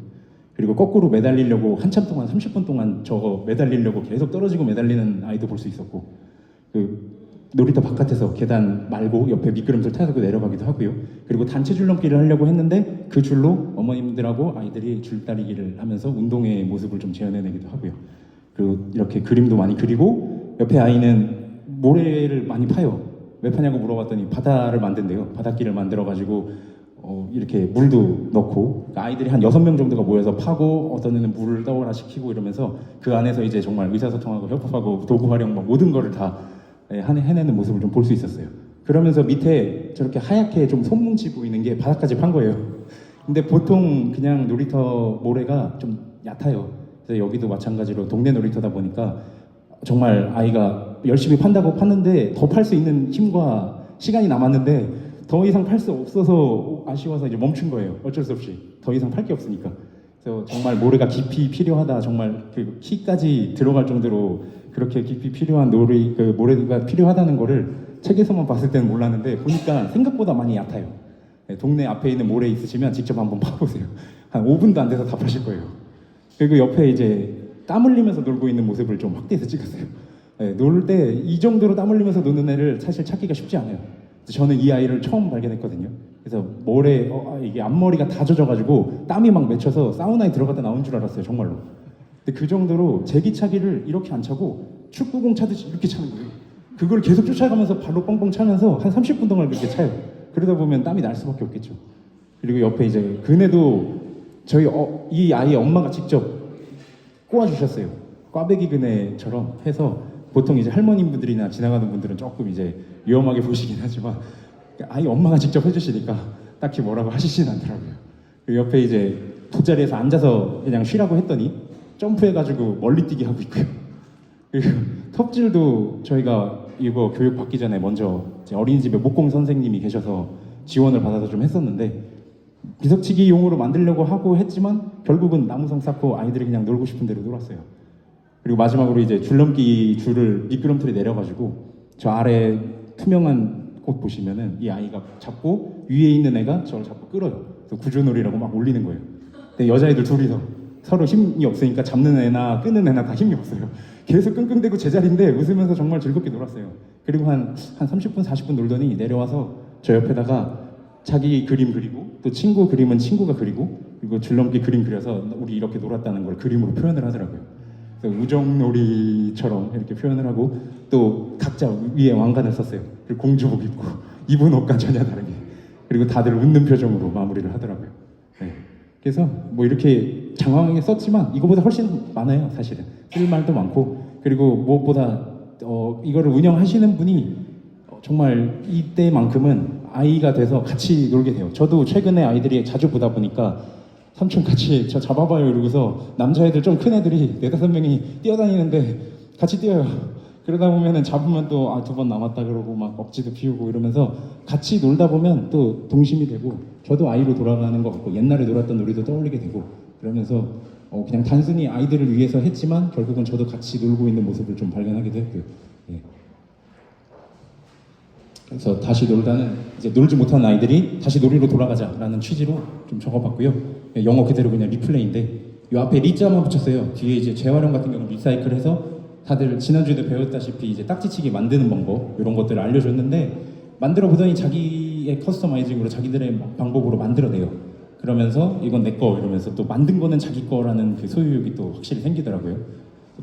그리고 거꾸로 매달리려고 한참 동안 30분 동안 저거 매달리려고 계속 떨어지고 매달리는 아이도 볼 수 있었고 그 놀이터 바깥에서 계단 말고 옆에 미끄럼틀 타고 내려가기도 하고요. 그리고 단체 줄넘기를 하려고 했는데 그 줄로 어머님들하고 아이들이 줄다리기를 하면서 운동의 모습을 좀 재현해내기도 하고요. 그리고 이렇게 그림도 많이 그리고 옆에 아이는 모래를 많이 파요. 왜 파냐고 물어봤더니 바다를 만든대요. 바닷길을 만들어가지고 이렇게 물도 넣고 그러니까 아이들이 한 6명 정도가 모여서 파고 어떤 애는 물을 떠오라 시키고 이러면서 그 안에서 이제 정말 의사소통하고 협업하고 도구 활용 모든 거를 다 해내는 모습을 좀 볼 수 있었어요. 그러면서 밑에 저렇게 하얗게 좀 손뭉치 보이는 게 바닥까지 판 거예요. 근데 보통 그냥 놀이터 모래가 좀 얕아요. 그래서 여기도 마찬가지로 동네 놀이터다 보니까 정말 아이가 열심히 판다고 팠는데 더 팔 수 있는 힘과 시간이 남았는데 더 이상 팔 수 없어서 아쉬워서 이제 멈춘 거예요. 어쩔 수 없이 더 이상 팔 게 없으니까. 그래서 정말 모래가 깊이 필요하다. 정말 그 키까지 들어갈 정도로 그렇게 깊이 필요한 모래가 필요하다는 거를 책에서만 봤을 때는 몰랐는데 보니까 생각보다 많이 얕아요. 동네 앞에 있는 모래 있으시면 직접 한번 파보세요. 한 5분도 안 돼서 다 파실 거예요. 그리고 옆에 이제 땀 흘리면서 놀고 있는 모습을 좀 확대해서 찍었어요. 놀 때 이 정도로 땀 흘리면서 노는 애를 사실 찾기가 쉽지 않아요. 저는 이 아이를 처음 발견했거든요. 그래서 모래 이게 앞머리가 다 젖어가지고 땀이 막 맺혀서 사우나에 들어갔다 나온 줄 알았어요. 정말로. 근데 그 정도로 제기차기를 이렇게 안 차고 축구공 차듯이 이렇게 차는 거예요. 그걸 계속 쫓아가면서 발로 뻥뻥 차면서 한 30분 동안 그렇게 차요. 그러다 보면 땀이 날 수밖에 없겠죠. 그리고 옆에 이제 그네도 저희 이 아이의 엄마가 직접 꼬아주셨어요. 꽈배기 그네처럼 해서 보통 이제 할머님분들이나 지나가는 분들은 조금 이제 위험하게 보시긴 하지만 아이 엄마가 직접 해주시니까 딱히 뭐라고 하시진 않더라고요. 그 옆에 이제 돗자리에서 앉아서 그냥 쉬라고 했더니 점프해가지고 멀리 뛰기 하고 있고요. 그리고 톱질도 저희가 이거 교육 받기 전에 먼저 이제 어린이집에 목공 선생님이 계셔서 지원을 받아서 좀 했었는데 비석치기용으로 만들려고 하고 했지만 결국은 나무성 쌓고 아이들이 그냥 놀고 싶은 대로 놀았어요. 그리고 마지막으로 이제 줄넘기 줄을 미끄럼틀에 내려가지고 저 아래 투명한 곳 보시면은 이 아이가 잡고 위에 있는 애가 저를 잡고 끌어요. 그래서 구조놀이라고 막 올리는 거예요. 근데 여자애들 둘이서 서로 힘이 없으니까 잡는 애나 끄는 애나 다 힘이 없어요. 계속 끙끙대고 제자리인데 웃으면서 정말 즐겁게 놀았어요. 그리고 한 30분 40분 놀더니 내려와서 저 옆에다가 자기 그림 그리고 또 친구 그림은 친구가 그리고 그리고 줄넘기 그림 그려서 우리 이렇게 놀았다는 걸 그림으로 표현을 하더라고요. 그래서 우정놀이처럼 이렇게 표현을 하고 또 각자 위에 왕관을 썼어요. 그리고 공주복 입고 입은 옷과 전혀 다르게 그리고 다들 웃는 표정으로 마무리를 하더라고요. 네. 그래서 뭐 이렇게 장황하게 썼지만 이거보다 훨씬 많아요. 사실은 쓸 말도 많고 그리고 무엇보다 이거를 운영하시는 분이 정말 이때만큼은 아이가 돼서 같이 놀게 돼요. 저도 최근에 아이들이 자주 보다 보니까 삼촌 같이 저 잡아봐요 이러고서 남자애들 좀 큰 애들이 4-5명이 뛰어다니는데 같이 뛰어요. 그러다 보면은 잡으면 또 2번 남았다 그러고 막 억지도 피우고 이러면서 같이 놀다 보면 또 동심이 되고 저도 아이로 돌아가는 것 같고 옛날에 놀았던 놀이도 떠올리게 되고 그러면서 그냥 단순히 아이들을 위해서 했지만 결국은 저도 같이 놀고 있는 모습을 좀 발견하기도 했고요. 예. 그래서 다시 놀다는 이제 놀지 못한 아이들이 다시 놀이로 돌아가자라는 취지로 좀 적어봤고요. 예, 영어 그대로 그냥 리플레이인데 이 앞에 리자만 붙였어요. 뒤에 이제 재활용 같은 경우 리사이클해서 다들 지난주에도 배웠다시피 이제 딱지치기 만드는 방법 이런 것들을 알려줬는데 만들어 보더니 자기의 커스터마이징으로 자기들의 방법으로 만들어내요. 그러면서 이건 내 거 이러면서 또 만든 거는 자기 거라는 그 소유욕이 또 확실히 생기더라고요.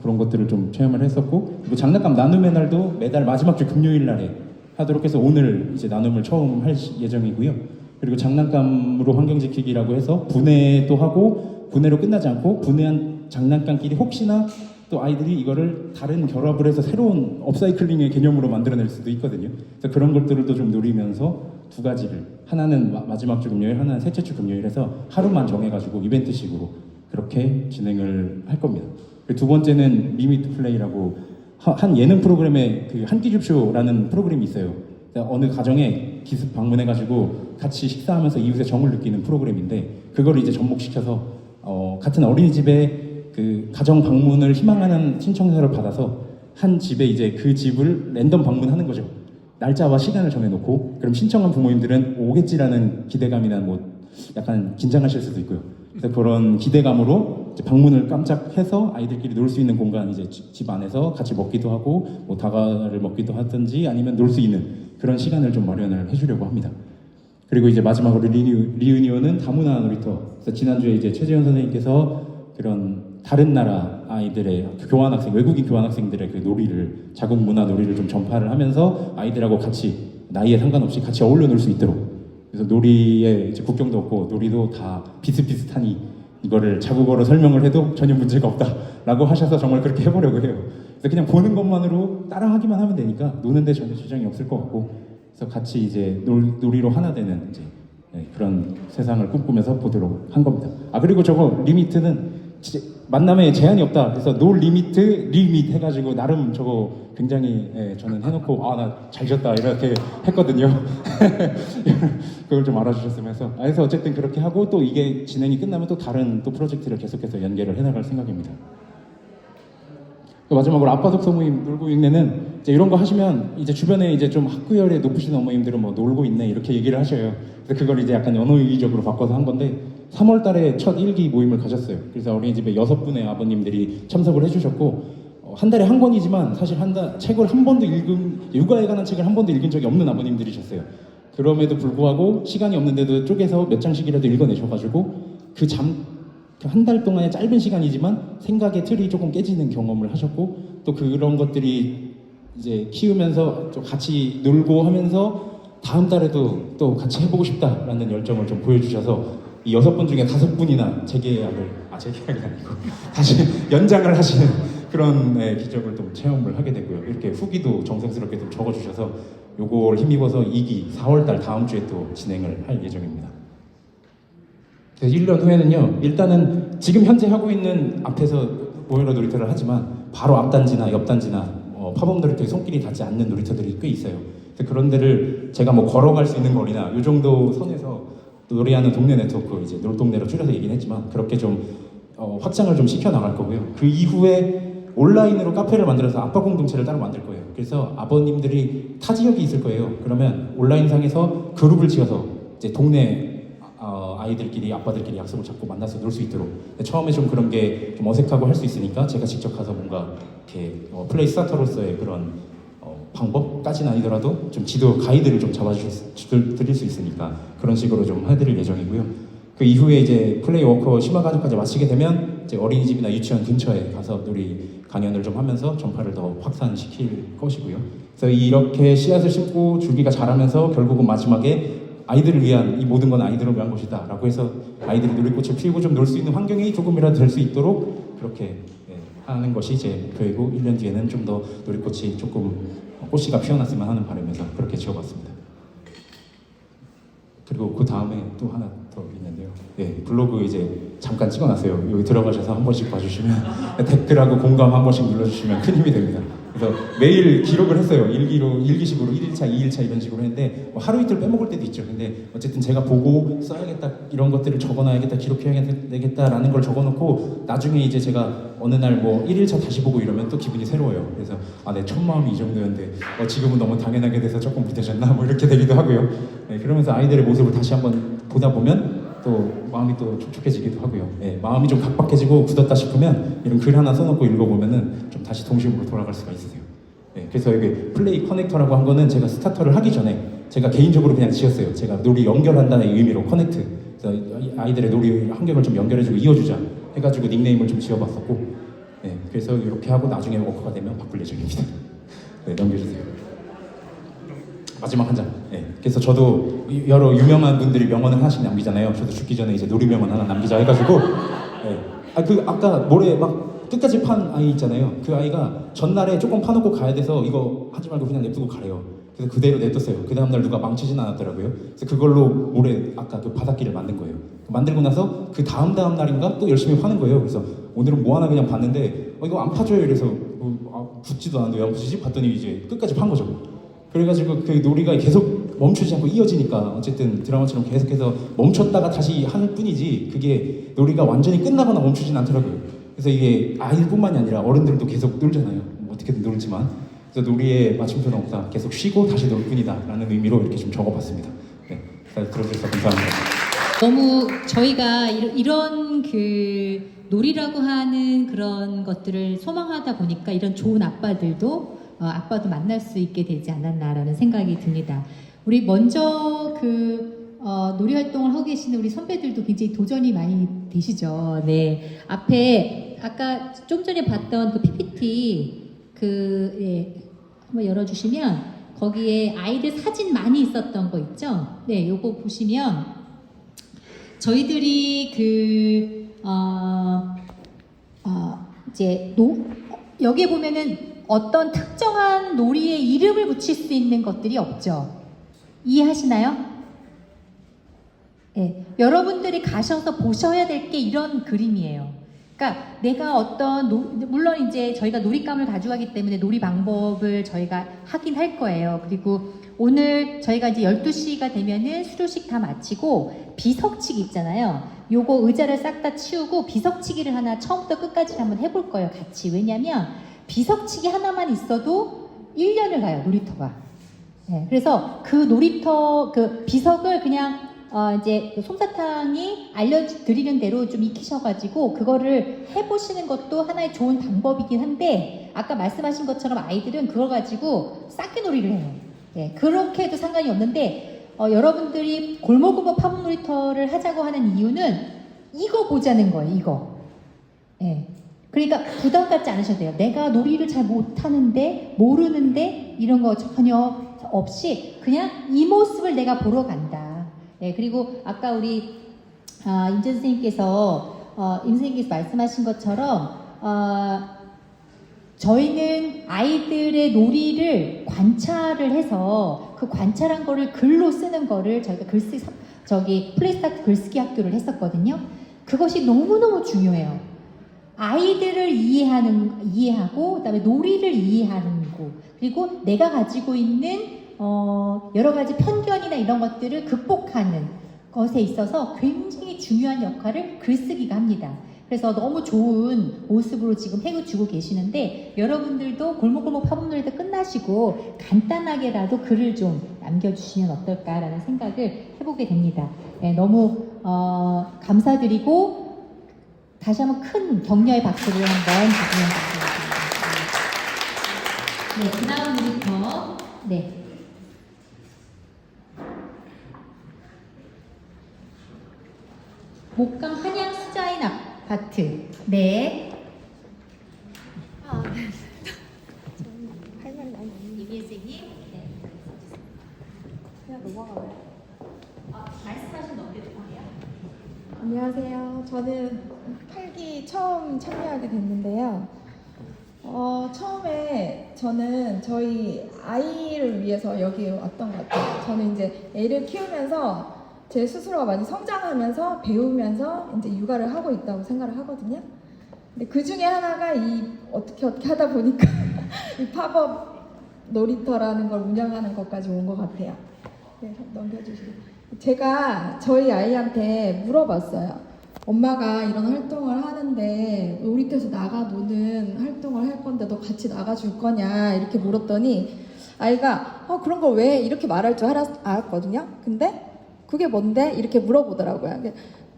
그런 것들을 좀 체험을 했었고 그리고 장난감 나눔의 날도 매달 마지막 주 금요일 날에 하도록 해서 오늘 이제 나눔을 처음 할 예정이고요. 그리고 장난감으로 환경지키기라고 해서 분해도 하고 분해로 끝나지 않고 분해한 장난감끼리 혹시나 또 아이들이 이거를 다른 결합을 해서 새로운 업사이클링의 개념으로 만들어낼 수도 있거든요. 그래서 그런 것들을 또 좀 누리면서 두 가지를 하나는 마지막 주 금요일, 하나는 셋째 주 금요일 해서 하루만 정해가지고 이벤트식으로 그렇게 진행을 할 겁니다. 두 번째는 리미트 플레이라고 한 예능 프로그램에 그 한끼줍쇼라는 프로그램이 있어요. 어느 가정에 기습 방문해가지고 같이 식사하면서 이웃의 정을 느끼는 프로그램인데 그걸 이제 접목시켜서 같은 어린이집에 그 가정 방문을 희망하는 신청서를 받아서 한 집에 이제 그 집을 랜덤 방문하는 거죠. 날짜와 시간을 정해놓고 그럼 신청한 부모님들은 오겠지라는 기대감이나 뭐 약간 긴장하실 수도 있고요. 그래서 그런 기대감으로 이제 방문을 깜짝 해서 아이들끼리 놀 수 있는 공간 이제 집 안에서 같이 먹기도 하고 뭐 다과를 먹기도 하든지 아니면 놀 수 있는 그런 시간을 좀 마련을 해주려고 합니다. 그리고 이제 마지막으로 리유니온은 다문화 놀이터. 그래서 지난주에 이제 최재현 선생님께서 그런 다른 나라 아이들의 교환학생, 외국인 교환학생들의 그 놀이를 자국 문화 놀이를 좀 전파를 하면서 아이들하고 같이 나이에 상관없이 같이 어울려 놀 수 있도록. 그래서 놀이에 이제 국경도 없고 놀이도 다 비슷비슷하니 이거를 자국어로 설명을 해도 전혀 문제가 없다라고 하셔서 정말 그렇게 해보려고 해요. 그래서 그냥 보는 것만으로 따라하기만 하면 되니까 노는데 전혀 지장이 없을 것 같고 그래서 같이 이제 놀이로 하나 되는 이제 그런 세상을 꿈꾸면서 보도록 한 겁니다. 그리고 저거 리미트는 만남에 제한이 없다. 그래서 노 리미트 리밋 해가지고 나름 저거 굉장히 저는 해놓고 나 잘 졌다 이렇게 했거든요. 그걸 좀 알아주셨으면 해서 그래서 어쨌든 그렇게 하고 또 이게 진행이 끝나면 또 다른 또 프로젝트를 계속해서 연계를 해나갈 생각입니다. 마지막으로 아빠 독서 모임 놀고 있네는 이제 이런 거 하시면 이제 주변에 이제 좀 학구열에 높으신 어머님들은 뭐 놀고 있네 이렇게 얘기를 하셔요. 그래서 그걸 이제 약간 언어유희적으로 바꿔서 한 건데 3월 달에 첫 1기 모임을 가졌어요. 그래서 어린이집에 6분의 아버님들이 참석을 해주셨고 한 달에 한 권이지만 사실 책을 한 번도 육아에 관한 책을 한 번도 읽은 적이 없는 아버님들이셨어요. 그럼에도 불구하고 시간이 없는데도 쪼개서 몇 장씩이라도 읽어내셔가지고 한 달 동안의 짧은 시간이지만 생각의 틀이 조금 깨지는 경험을 하셨고 또 그런 것들이 이제 키우면서 좀 같이 놀고 하면서 다음 달에도 또 같이 해보고 싶다라는 열정을 좀 보여주셔서 이 6분 중에 5분이나 재계약이 아니고 다시 연장을 하시는 그런 기적을 또 체험을 하게 되고요. 이렇게 후기도 정성스럽게 좀 적어주셔서 요걸 힘입어서 2기 4월달 다음 주에 또 진행을 할 예정입니다. 그래서 1년 후에는요, 일단은 지금 현재 하고 있는 앞에서 모여라 놀이터를 하지만 바로 앞단지나 옆단지나 팝업 놀이터에 손길이 닿지 않는 놀이터들이 꽤 있어요. 그래서 그런 데를 제가 뭐 걸어갈 수 있는 거리나 요 정도 선에서 놀이하는 동네 네트워크, 이제 놀동네로 줄여서 얘기는 했지만 그렇게 좀 확장을 좀 시켜 나갈 거고요. 그 이후에 온라인으로 카페를 만들어서 아빠 공동체를 따로 만들 거예요. 그래서 아버님들이 타 지역이 있을 거예요. 그러면 온라인상에서 그룹을 지어서 이제 동네 아이들끼리 아빠들끼리 약속을 잡고 만나서 놀 수 있도록, 처음에 좀 그런 게 좀 어색하고 할 수 있으니까 제가 직접 가서 뭔가 이렇게 플레이 스타터로서의 그런 방법까지는 아니더라도 좀 지도 가이드를 좀 잡아드릴 수 있으니까 그런 식으로 좀 해드릴 예정이고요. 그 이후에 이제 플레이 워커 심화과정까지 마치게 되면 이제 어린이집이나 유치원 근처에 가서 놀이 강연을 좀 하면서 전파를 더 확산시킬 것이고요. 그래서 이렇게 씨앗을 심고 줄기가 자라면서 결국은 마지막에 아이들을 위한, 이 모든 건 아이들을 위한 것이다 라고 해서 아이들이 놀이꽃을 피우고 좀 놀 수 있는 환경이 조금이라도 될 수 있도록 그렇게 하는 것이 제 목표이고, 1년 뒤에는 좀 더 놀이꽃이 조금 꽃씨가 피어났으면 하는 바람에서 그렇게 지어봤습니다. 그리고 그 다음에 또 하나 더 있는데요. 블로그 이제 잠깐 찍어놨어요. 여기 들어가셔서 한 번씩 봐주시면 댓글하고 공감 한 번씩 눌러주시면 큰 힘이 됩니다. 그래서 매일 기록을 했어요. 일기식으로 1일차, 2일차 이런 식으로 했는데 뭐 하루 이틀 빼먹을 때도 있죠. 근데 어쨌든 제가 보고 써야겠다, 이런 것들을 적어놔야겠다, 기록해야겠다라는 걸 적어놓고 나중에 이제 제가 어느 날 뭐 1일차 다시 보고 이러면 또 기분이 새로워요. 그래서 내 첫 마음이 이 정도였는데 지금은 너무 당연하게 돼서 조금 무뎌졌나 뭐 이렇게 되기도 하고요. 그러면서 아이들의 모습을 다시 한번 보다 보면 또 마음이 또 촉촉해지기도 하고요. 마음이 좀 각박해지고 굳었다 싶으면 이런 글 하나 써놓고 읽어보면은 좀 다시 동심으로 돌아갈 수가 있으세요. 그래서 여기 플레이 커넥터라고 한 거는 제가 스타터를 하기 전에 제가 개인적으로 그냥 지었어요. 제가 놀이 연결한다는 의미로 커넥트. 그래서 아이들의 놀이 환경을 좀 연결해주고 이어주자 해가지고 닉네임을 좀 지어봤었고, 그래서 이렇게 하고 나중에 워커가 되면 바꿀 예정입니다. 넘겨주세요. 마지막 한 장. 그래서 저도 여러 유명한 분들이 명언을 하나씩 남기잖아요. 저도 죽기 전에 이제 놀이 명언 하나 남기자 해가지고, 아까 모래 막 끝까지 판 아이 있잖아요. 그 아이가 전날에 조금 파놓고 가야 돼서 이거 하지 말고 그냥 냅두고 가래요. 그래서 그대로 냅뒀어요. 그 다음날 누가 망치진 않았더라고요. 그래서 그걸로 모래 아까 그 바닷길을 만든 거예요. 만들고 나서 그 다음 날인가 또 열심히 파는 거예요. 그래서 오늘은 뭐 하나 그냥 봤는데 이거 안 파줘요. 이래서 붙지도 않는데 왜 안 붙이지? 봤더니 이제 끝까지 판 거죠. 그래가지고 그 놀이가 계속 멈추지 않고 이어지니까 어쨌든 드라마처럼 계속해서 멈췄다가 다시 하는 뿐이지 그게 놀이가 완전히 끝나거나 멈추진 않더라고요. 그래서 이게 아이들뿐만이 아니라 어른들도 계속 놀잖아요. 어떻게든 놀지만. 그래서 놀이에 마침표는 없다. 계속 쉬고 다시 놀 뿐이다 라는 의미로 이렇게 좀 적어봤습니다. 잘 들어주셔서 감사합니다. 너무 저희가 이런 그 놀이라고 하는 그런 것들을 소망하다 보니까 이런 좋은 아빠들도 아빠도 만날 수 있게 되지 않았나라는 생각이 듭니다. 우리 먼저 놀이 활동을 하고 계시는 우리 선배들도 굉장히 도전이 많이 되시죠. 앞에 아까 좀 전에 봤던 그 PPT 한번 열어주시면 거기에 아이들 사진 많이 있었던 거 있죠. 요거 보시면 저희들이 이제 여기에 보면은 어떤 특정한 놀이의 이름을 붙일 수 있는 것들이 없죠. 이해하시나요? 여러분들이 가셔서 보셔야 될 게 이런 그림이에요. 그러니까 내가 물론 이제 저희가 놀잇감을 가져가기 때문에 놀이 방법을 저희가 하긴 할 거예요. 그리고 오늘 저희가 이제 12시가 되면은 수료식 다 마치고 비석치기 있잖아요. 요거 의자를 싹 다 치우고 비석치기를 하나 처음부터 끝까지 한번 해볼 거예요. 같이. 왜냐면 비석치기 하나만 있어도 1년을 가요. 놀이터가. 그래서 그 놀이터 그 비석을 그냥 이제 솜사탕이 알려드리는 대로 좀 익히셔가지고 그거를 해보시는 것도 하나의 좋은 방법이긴 한데 아까 말씀하신 것처럼 아이들은 그걸 가지고 쌓기 놀이를 해요. 그렇게 해도 상관이 없는데 여러분들이 골목골목 팝업 놀이터를 하자고 하는 이유는 이거 보자는 거예요. 이거. 그러니까 부담 갖지 않으셔도 돼요. 내가 놀이를 잘 못하는데 모르는데 이런 거 전혀 없이 그냥 이 모습을 내가 보러 간다. 그리고 아까 우리 임 선생님께서 말씀하신 것처럼 저희는 아이들의 놀이를 관찰을 해서 그 관찰한 거를 글로 쓰는 거를 저희가 플레이스타트 글쓰기 학교를 했었거든요. 그것이 너무너무 중요해요. 아이들을 이해하고 그다음에 놀이를 이해하는 거, 그리고 내가 가지고 있는 여러 가지 편견이나 이런 것들을 극복하는 것에 있어서 굉장히 중요한 역할을 글쓰기가 합니다. 그래서 너무 좋은 모습으로 지금 해주고 계시는데 여러분들도 골목골목 파문놀이도 끝나시고 간단하게라도 글을 좀 남겨주시면 어떨까라는 생각을 해보게 됩니다. 네, 너무 감사드리고 다시 한번 큰 격려의 박수를 한번 드리면 좋겠습니다. 네, 그 다음 놀이터. 네. 목강 한양 수자인 아파트. 네. 할 말이 너무 많은데. 이미혜생님. 네. 그냥 넘어가요. 말씀하신 넘겨도 돼요? 안녕하세요. 저는 8기 처음 참여하게 됐는데요. 처음에 저는 저희 아이를 위해서 여기 왔던 것 같아요. 저는 이제 애를 키우면서 제 스스로가 많이 성장하면서 배우면서 이제 육아를 하고 있다고 생각을 하거든요. 근데 그 중에 하나가 어떻게 하다 보니까 이 팝업 놀이터라는 걸 운영하는 것까지 온 것 같아요. 네, 넘겨주시고. 제가 저희 아이한테 물어봤어요. 엄마가 이런 활동을 하는데 놀이터에서 나가 노는 활동을 할 건데 너 같이 나가줄 거냐 이렇게 물었더니 아이가 그런 걸 왜 이렇게 말할 줄 알았거든요. 근데 그게 뭔데? 이렇게 물어보더라고요.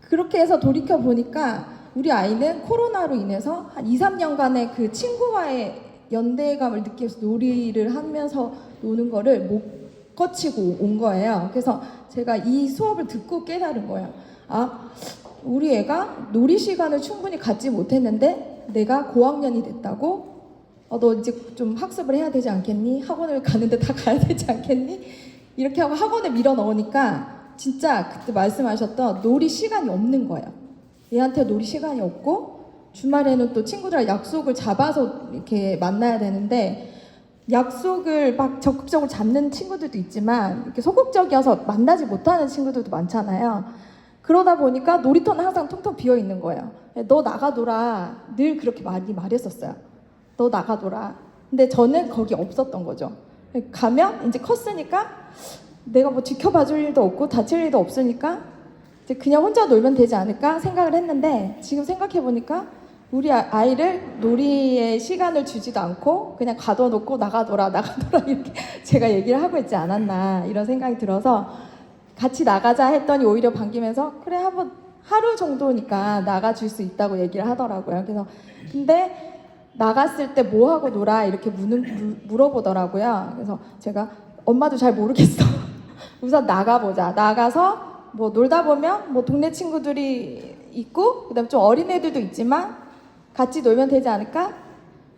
그렇게 해서 돌이켜 보니까 우리 아이는 코로나로 인해서 한 2, 3년간의 그 친구와의 연대감을 느끼면서 놀이를 하면서 노는 거를 못 거치고 온 거예요. 그래서 제가 이 수업을 듣고 깨달은 거예요. 우리 애가 놀이 시간을 충분히 갖지 못했는데 내가 고학년이 됐다고? 너 이제 좀 학습을 해야 되지 않겠니? 학원을 가는데 다 가야 되지 않겠니? 이렇게 하고 학원에 밀어 넣으니까 진짜 그때 말씀하셨던 놀이 시간이 없는 거예요. 얘한테 놀이 시간이 없고 주말에는 또 친구들이랑 약속을 잡아서 이렇게 만나야 되는데 약속을 막 적극적으로 잡는 친구들도 있지만 이렇게 소극적이어서 만나지 못하는 친구들도 많잖아요. 그러다 보니까 놀이터는 항상 텅텅 비어 있는 거예요. 너 나가둬라. 늘 그렇게 많이 말했었어요. 너 나가둬라. 근데 저는 거기 없었던 거죠. 가면 이제 컸으니까 내가 뭐 지켜봐줄 일도 없고 다칠 일도 없으니까 이제 그냥 혼자 놀면 되지 않을까 생각을 했는데 지금 생각해보니까 우리 아이를 놀이에 시간을 주지도 않고 그냥 가둬놓고 나가둬라 이렇게 제가 얘기를 하고 있지 않았나 이런 생각이 들어서 같이 나가자 했더니 오히려 반기면서 그래 한번 하루 정도니까 나가줄 수 있다고 얘기를 하더라고요. 그래서 근데 나갔을 때 뭐 하고 놀아 이렇게 물어보더라고요. 그래서 제가 엄마도 잘 모르겠어. 우선 나가보자. 나가서 뭐 놀다 보면 뭐 동네 친구들이 있고 그다음에 좀 어린 애들도 있지만 같이 놀면 되지 않을까?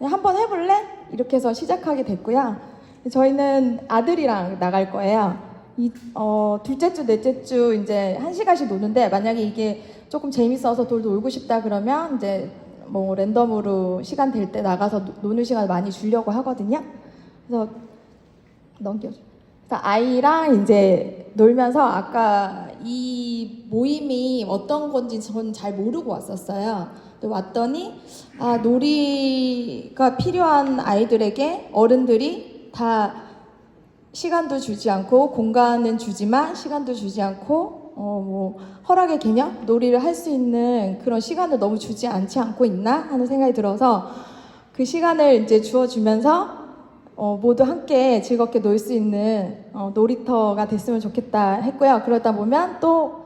한번 해볼래? 이렇게 해서 시작하게 됐고요. 저희는 아들이랑 나갈 거예요. 둘째 주, 넷째 주 이제 1시간씩 노는데 만약에 이게 조금 재밌어서 더 놀고 싶다 그러면 이제 뭐 랜덤으로 시간 될 때 나가서 노는 시간을 많이 주려고 하거든요. 그래서 넘겨줘. 그래서 아이랑 이제 놀면서 아까 이 모임이 어떤 건지 전 잘 모르고 왔었어요. 왔더니 놀이가 필요한 아이들에게 어른들이 다 시간도 주지 않고 공간은 주지만 시간도 주지 않고 뭐 허락의 개념? 놀이를 할 수 있는 그런 시간을 너무 주지 않고 있나 하는 생각이 들어서 그 시간을 이제 주어주면서 모두 함께 즐겁게 놀 수 있는 놀이터가 됐으면 좋겠다 했고요. 그러다 보면 또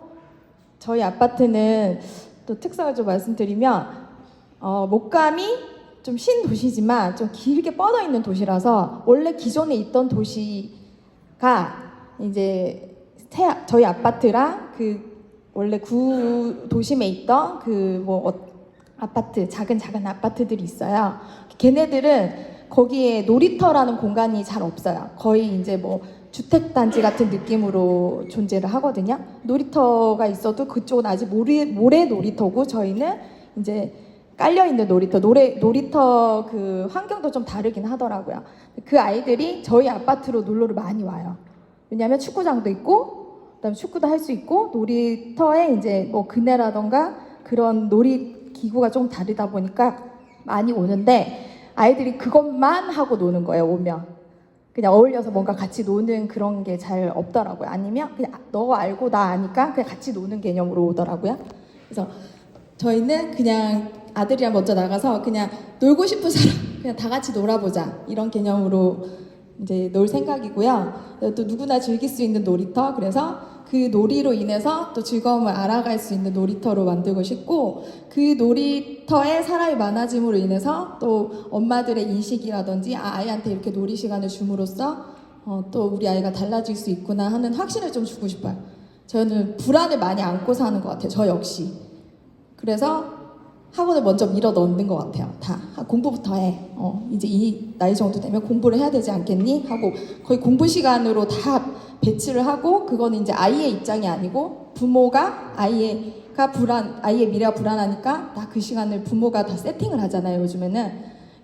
저희 아파트는 또 특성을 좀 말씀드리면 목감이 좀 신도시지만 좀 길게 뻗어 있는 도시라서 원래 기존에 있던 도시가 이제 저희 아파트랑 그 원래 구도심에 있던 그 뭐 아파트 작은 아파트들이 있어요. 걔네들은 거기에 놀이터라는 공간이 잘 없어요. 거의 이제 뭐 주택단지 같은 느낌으로 존재를 하거든요. 놀이터가 있어도 그쪽은 아직 모래 놀이터고 저희는 이제 깔려 있는 놀이터 그 환경도 좀 다르긴 하더라고요. 그 아이들이 저희 아파트로 놀러를 많이 와요. 왜냐하면 축구장도 있고, 그다음에 축구도 할 수 있고, 놀이터에 이제 뭐 그네라던가 그런 놀이 기구가 좀 다르다 보니까 많이 오는데 아이들이 그것만 하고 노는 거예요. 오면 그냥 어울려서 뭔가 같이 노는 그런 게 잘 없더라고요. 아니면 그냥 너 알고 나 아니까 그냥 같이 노는 개념으로 오더라고요. 그래서 저희는 그냥 아들이랑 먼저 나가서 그냥 놀고 싶은 사람 그냥 다 같이 놀아보자 이런 개념으로 이제 놀 생각이고요. 또 누구나 즐길 수 있는 놀이터, 그래서 그 놀이로 인해서 또 즐거움을 알아갈 수 있는 놀이터로 만들고 싶고, 그 놀이터에 사람이 많아짐으로 인해서 또 엄마들의 인식이라든지 아이한테 이렇게 놀이 시간을 줌으로써 또 우리 아이가 달라질 수 있구나 하는 확신을 좀 주고 싶어요. 저는 불안을 많이 안고 사는 것 같아요. 저 역시. 그래서 학원을 먼저 밀어 넣는 것 같아요. 다 공부부터 해. 이제 이 나이 정도 되면 공부를 해야 되지 않겠니? 하고 거의 공부 시간으로 다 배치를 하고, 그거는 이제 아이의 입장이 아니고 부모가 아이의 미래가 불안하니까 다 그 시간을 부모가 다 세팅을 하잖아요. 요즘에는.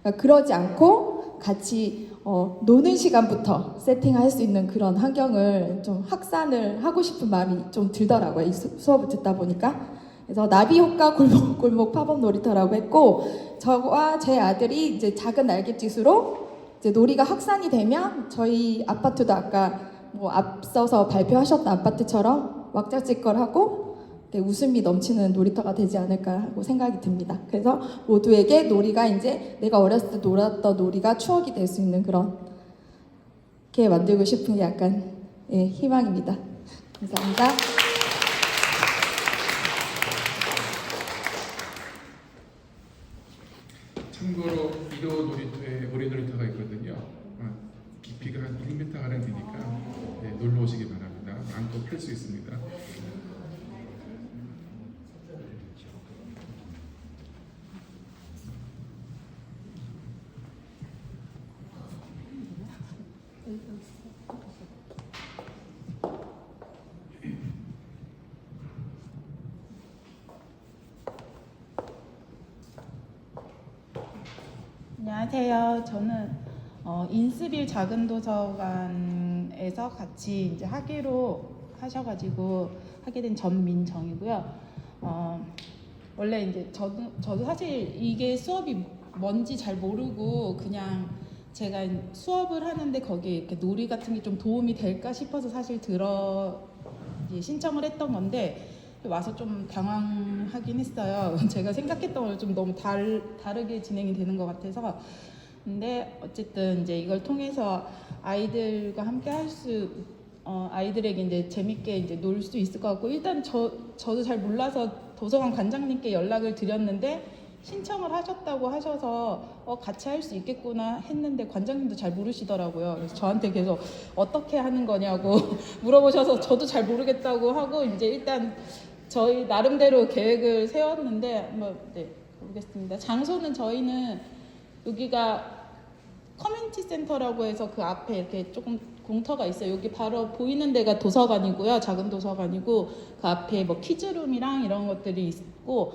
그러니까 그러지 않고 같이 노는 시간부터 세팅할 수 있는 그런 환경을 좀 확산을 하고 싶은 마음이 좀 들더라고요. 이 수업을 듣다 보니까. 그래서 나비효과 골목 팝업 놀이터라고 했고, 저와 제 아들이 이제 작은 날갯짓으로 이제 놀이가 확산이 되면 저희 아파트도 아까 뭐 앞서서 발표하셨던 아파트처럼 왁자지껄하고 웃음이 넘치는 놀이터가 되지 않을까 하고 생각이 듭니다. 그래서 모두에게 놀이가 이제 내가 어렸을 때 놀았던 놀이가 추억이 될 수 있는 그런 게 만들고 싶은 게 약간 희망입니다. 감사합니다. 참고로 이도 놀이터에 모래 놀이터가 있거든요. 깊이가 한 1m 가량 되니까 놀러 오시기 바랍니다. 마음껏 펼 수 있습니다. 안녕하세요. 저는 인스빌 작은 도서관에서 같이 이제 하기로 하셔가지고 하게 된 전민정이고요. 원래 이제 저도 사실 이게 수업이 뭔지 잘 모르고 그냥 제가 수업을 하는데 거기에 이렇게 놀이 같은 게 좀 도움이 될까 싶어서 사실 신청을 했던 건데 와서 좀 당황하긴 했어요. 제가 생각했던 거랑 좀 너무 다르게 진행이 되는 것 같아서. 근데 어쨌든 이제 이걸 통해서 아이들과 함께 아이들에게 이제 재밌게 이제 놀 수 있을 것 같고, 일단 저도 잘 몰라서 도서관 관장님께 연락을 드렸는데 신청을 하셨다고 하셔서 같이 할 수 있겠구나 했는데 관장님도 잘 모르시더라고요. 그래서 저한테 계속 어떻게 하는 거냐고 물어보셔서 저도 잘 모르겠다고 하고 이제 일단 저희 나름대로 계획을 세웠는데 모르겠습니다. 장소는 저희는 여기가 커뮤니티 센터라고 해서 그 앞에 이렇게 조금 공터가 있어요. 여기 바로 보이는 데가 도서관이고요. 작은 도서관이고 그 앞에 뭐 키즈룸이랑 이런 것들이 있고,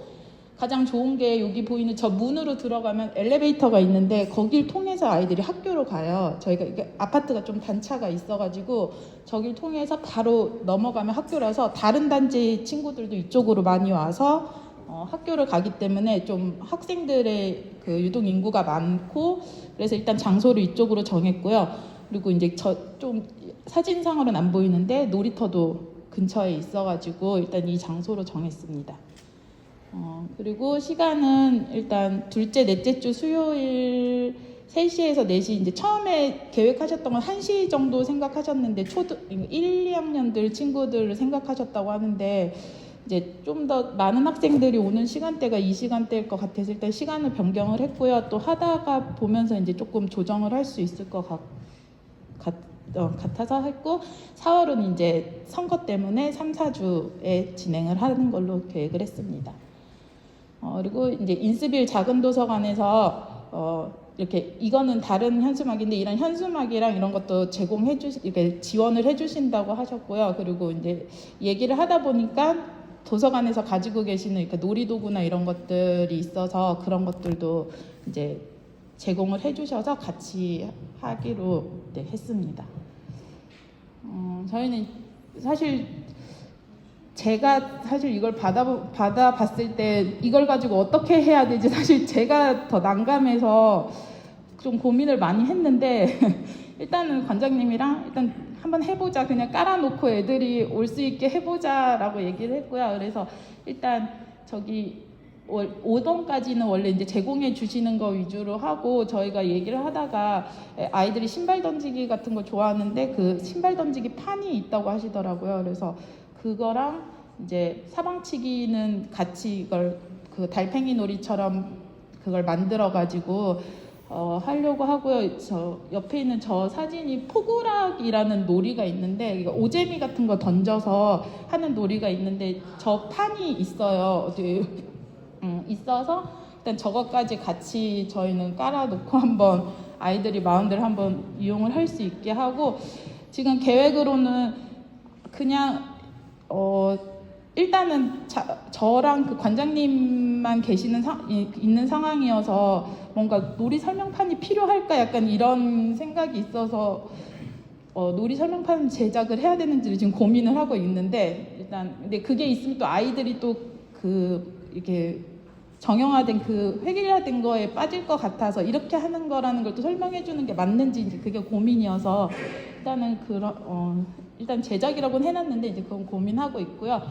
가장 좋은 게 여기 보이는 저 문으로 들어가면 엘리베이터가 있는데 거길 통해서 아이들이 학교로 가요. 저희가 이게 아파트가 좀 단차가 있어가지고 저길 통해서 바로 넘어가면 학교라서 다른 단지 친구들도 이쪽으로 많이 와서 학교를 가기 때문에 좀 학생들의 그 유동 인구가 많고, 그래서 일단 장소를 이쪽으로 정했고요. 그리고 이제 좀 사진상으로는 안 보이는데 놀이터도 근처에 있어가지고 일단 이 장소로 정했습니다. 그리고 시간은 일단 둘째, 넷째 주 수요일 3시에서 4시, 이제 처음에 계획하셨던 건 1시 정도 생각하셨는데 1, 2학년들 친구들을 생각하셨다고 하는데 이제 좀 더 많은 학생들이 오는 시간대가 이 시간대일 것 같아서 일단 시간을 변경을 했고요. 또 하다가 보면서 이제 조금 조정을 할 수 있을 것 같아서 했고, 4월은 이제 선거 때문에 3, 4주에 진행을 하는 걸로 계획을 했습니다. 그리고 이제 인스빌 작은 도서관에서 이렇게 이거는 다른 현수막인데 이런 현수막이랑 이런 것도 이렇게 지원을 해주신다고 하셨고요. 그리고 이제 얘기를 하다 보니까 도서관에서 가지고 계시는 그러니까 놀이도구나 이런 것들이 있어서 그런 것들도 이제 제공을 해주셔서 같이 하기로 했습니다. 저희는 사실 제가 이걸 받아봤을 때 이걸 가지고 어떻게 해야 되지 사실 제가 더 난감해서 좀 고민을 많이 했는데 일단은 관장님이랑 일단 한번 해보자, 그냥 깔아놓고 애들이 올 수 있게 해보자라고 얘기를 했고요. 그래서 일단 저기 5동까지는 원래 이제 제공해 주시는 거 위주로 하고 저희가 얘기를 하다가 아이들이 신발 던지기 같은 거 좋아하는데 그 신발 던지기 판이 있다고 하시더라고요. 그래서 그거랑 이제 사방치기는 같이 이걸 그 달팽이 놀이처럼 그걸 만들어 가지고 하려고 하고요. 저 옆에 있는 저 사진이 포구락이라는 놀이가 있는데 오재미 같은 거 던져서 하는 놀이가 있는데 저 판이 있어요. 어디 있어서 일단 저것까지 같이 저희는 깔아놓고 한번 아이들이 마음대로 한번 이용을 할 수 있게 하고 지금 계획으로는 그냥 일단은 저랑 그 관장님만 계시는 있는 상황이어서 뭔가 놀이 설명판이 필요할까 약간 이런 생각이 있어서 놀이 설명판 제작을 해야 되는지를 지금 고민을 하고 있는데 일단 근데 그게 있으면 또 아이들이 또 이렇게 정형화된 그 획일화된 거에 빠질 것 같아서 이렇게 하는 거라는 걸 또 설명해 주는 게 맞는지 이제 그게 고민이어서 일단은 일단 제작이라고는 해놨는데 이제 그건 고민하고 있고요.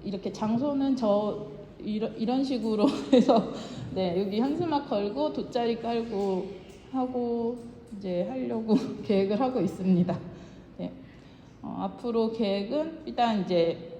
이렇게 장소는 이런 식으로 해서 네 여기 현수막 걸고 돗자리 깔고 하고 이제 하려고 계획을 하고 있습니다. 네. 앞으로 계획은 일단 이제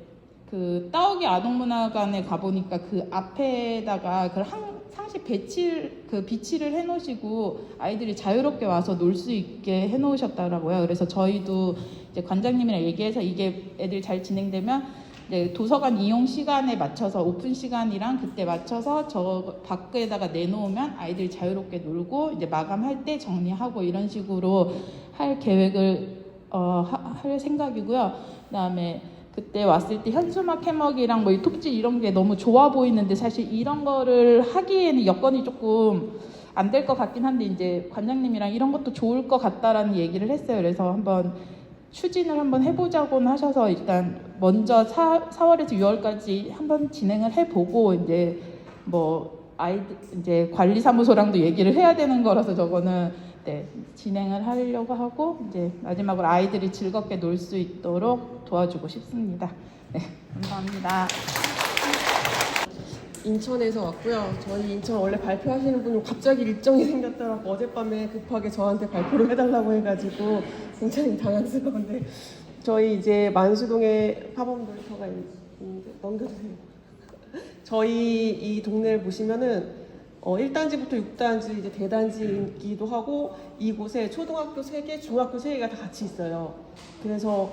그 따오기 아동문화관에 가보니까 그 앞에다가 그 상시 비치를 해놓으시고 아이들이 자유롭게 와서 놀 수 있게 해놓으셨더라고요. 그래서 저희도 이제 관장님이랑 얘기해서 이게 애들 잘 진행되면 이제 도서관 이용 시간에 맞춰서 오픈 시간이랑 그때 맞춰서 저 밖에다가 내놓으면 아이들이 자유롭게 놀고 이제 마감할 때 정리하고 이런 식으로 할 계획을 할 생각이고요. 그다음에 그때 왔을 때 현수막 해먹이랑 뭐 이 톱질 이런 게 너무 좋아 보이는데 사실 이런 거를 하기에는 여건이 조금 안 될 것 같긴 한데 이제 관장님이랑 이런 것도 좋을 것 같다라는 얘기를 했어요. 그래서 한번 추진을 한번 해보자고는 하셔서 일단 먼저 4월에서 6월까지 한번 진행을 해보고 이제 뭐 아이들 이제 관리사무소랑도 얘기를 해야 되는 거라서 저거는 네, 진행을 하려고 하고 이제 마지막으로 아이들이 즐겁게 놀 수 있도록 도와주고 싶습니다. 네, 감사합니다. 인천에서 왔고요. 저희 인천 원래 발표하시는 분이 갑자기 일정이 생겼더라고 어젯밤에 급하게 저한테 발표를 해달라고 해가지고 굉장히 당황스러운데 저희 이제 만수동에 팝업 놀이터가 있는데 넘겨주세요. 저희 이 동네를 보시면은 1단지부터 6단지 이제 대단지이기도 하고 이곳에 초등학교 3개, 중학교 3개가 다 같이 있어요. 그래서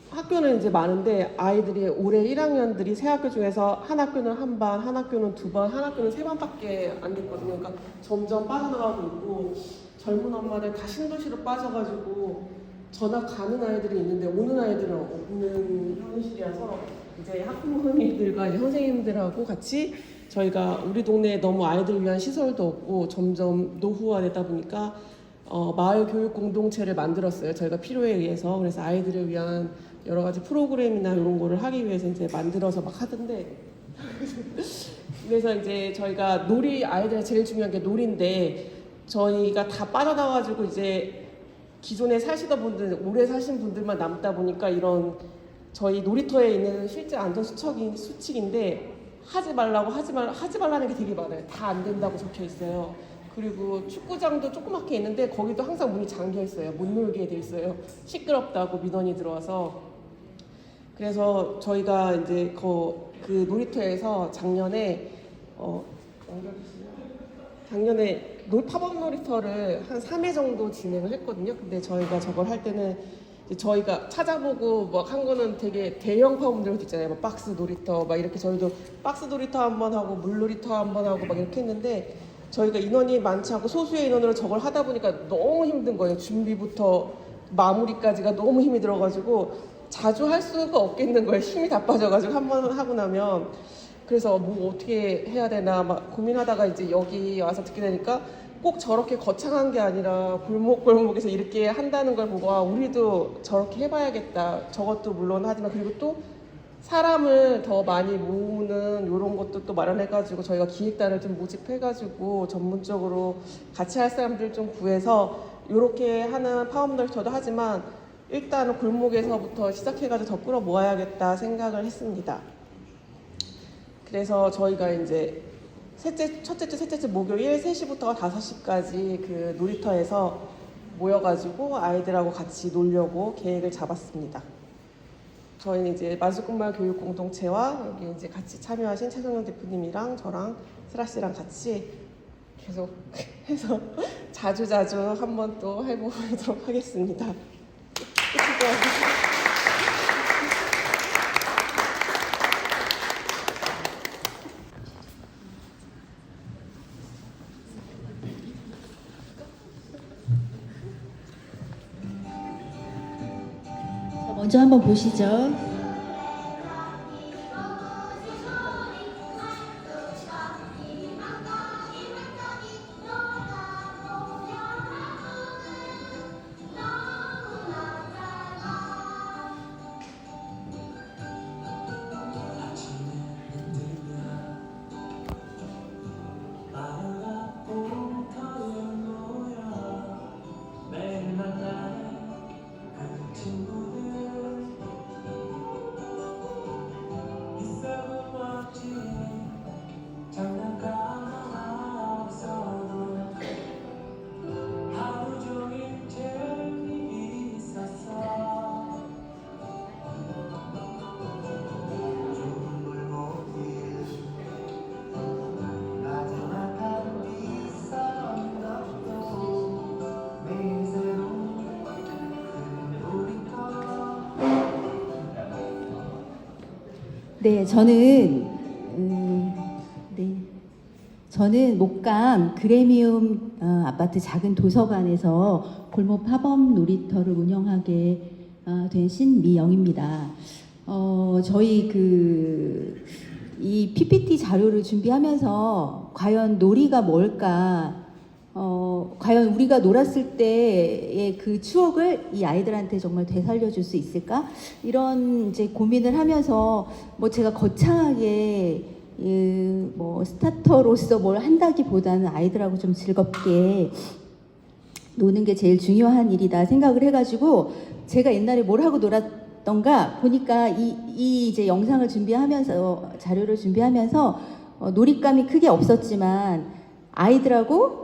학교는 이제 많은데 아이들이 올해 1학년들이 세 학교 중에서 한 학교는 한 반, 한 학교는 두 반, 한 학교는 세 반밖에 안 됐거든요. 그러니까 점점 빠져나가고 있고 젊은 엄마들 다 신도시로 빠져가지고 전학 가는 아이들이 있는데 오는 아이들은 없는 현실이라서 이제 학부모님들과 이제 선생님들하고 같이 저희가 우리 동네에 너무 아이들을 위한 시설도 없고 점점 노후화되다 보니까 마을 교육 공동체를 만들었어요. 저희가 필요에 의해서. 그래서 아이들을 위한 여러 가지 프로그램이나 이런 거를 하기 위해서 이제 만들어서 막 하던데 그래서 이제 저희가 아이들이 제일 중요한 게 놀이인데 저희가 다 빠져나와가지고 이제 기존에 사시던 분들, 오래 사신 분들만 남다 보니까 이런 저희 놀이터에 있는 실제 안전 수칙인데 하지 말라는 게 되게 많아요. 다 안 된다고 적혀 있어요. 그리고 축구장도 조그맣게 있는데 거기도 항상 문이 잠겨 있어요. 못 놀게 돼 있어요. 시끄럽다고 민원이 들어와서. 그래서 저희가 이제 그 놀이터에서 작년에 팝업 놀이터를 한 3회 정도 진행을 했거든요. 근데 저희가 저걸 할 때는 저희가 찾아보고 막 한 거는 되게 대형 팝업 놀이터 있잖아요. 뭐 박스 놀이터 막 이렇게 저희도 박스 놀이터 한번 하고 물 놀이터 한번 하고 막 이렇게 했는데 저희가 인원이 많지 않고 소수의 인원으로 저걸 하다 보니까 너무 힘든 거예요. 준비부터 마무리까지가 너무 힘이 들어가지고 자주 할 수가 없겠는 거예요. 힘이 다 빠져가지고 한 번 하고 나면. 그래서 뭐 어떻게 해야 되나 막 고민하다가 이제 여기 와서 듣게 되니까 꼭 저렇게 거창한 게 아니라 골목골목에서 이렇게 한다는 걸 보고 우리도 저렇게 해봐야겠다. 저것도 물론 하지만 그리고 또 사람을 더 많이 모으는 이런 것도 또 마련해가지고 저희가 기획단을 좀 모집해가지고 전문적으로 같이 할 사람들 좀 구해서 이렇게 하는 파워문들 저도 하지만 일단은 골목에서부터 시작해가지고 더 끌어 모아야겠다 생각을 했습니다. 그래서 저희가 이제 첫째 주, 셋째 주 목요일 3시부터 5시까지 그 놀이터에서 모여가지고 아이들하고 같이 놀려고 계획을 잡았습니다. 저희는 이제 만수꾼마을 교육공동체와 여기 이제 같이 참여하신 최성영 대표님이랑 저랑 슬아 씨랑 같이 계속 해서 자주 한번 또 해보도록 하겠습니다. 끝이죠. 먼저 한번 보시죠. 네, 저는 목감 그레미움 아파트 작은 도서관에서 골목 팝업 놀이터를 운영하게 된 신미영입니다. 저희 이 PPT 자료를 준비하면서 과연 놀이가 뭘까? 과연 우리가 놀았을 때의 그 추억을 이 아이들한테 정말 되살려줄 수 있을까? 이런 이제 고민을 하면서 뭐 제가 거창하게 뭐 스타터로서 뭘 한다기보다는 아이들하고 좀 즐겁게 노는 게 제일 중요한 일이다 생각을 해가지고 제가 옛날에 뭘 하고 놀았던가 보니까 이 이제 영상을 준비하면서 자료를 준비하면서 놀잇감이 크게 없었지만 아이들하고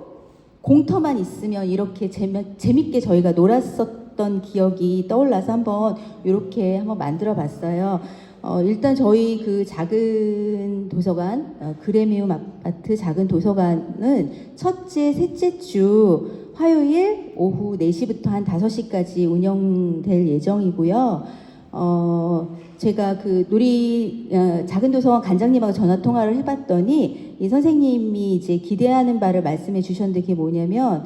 공터만 있으면 이렇게 재밌게 저희가 놀았었던 기억이 떠올라서 한번 이렇게 한번 만들어 봤어요. 일단 저희 그 작은 도서관, 그레미움 아파트 작은 도서관은 첫째, 셋째 주 화요일 오후 4시부터 한 5시까지 운영될 예정이고요. 제가 그 작은 도서관 관장님하고 전화 통화를 해봤더니 이 선생님이 이제 기대하는 바를 말씀해 주셨는데 그게 뭐냐면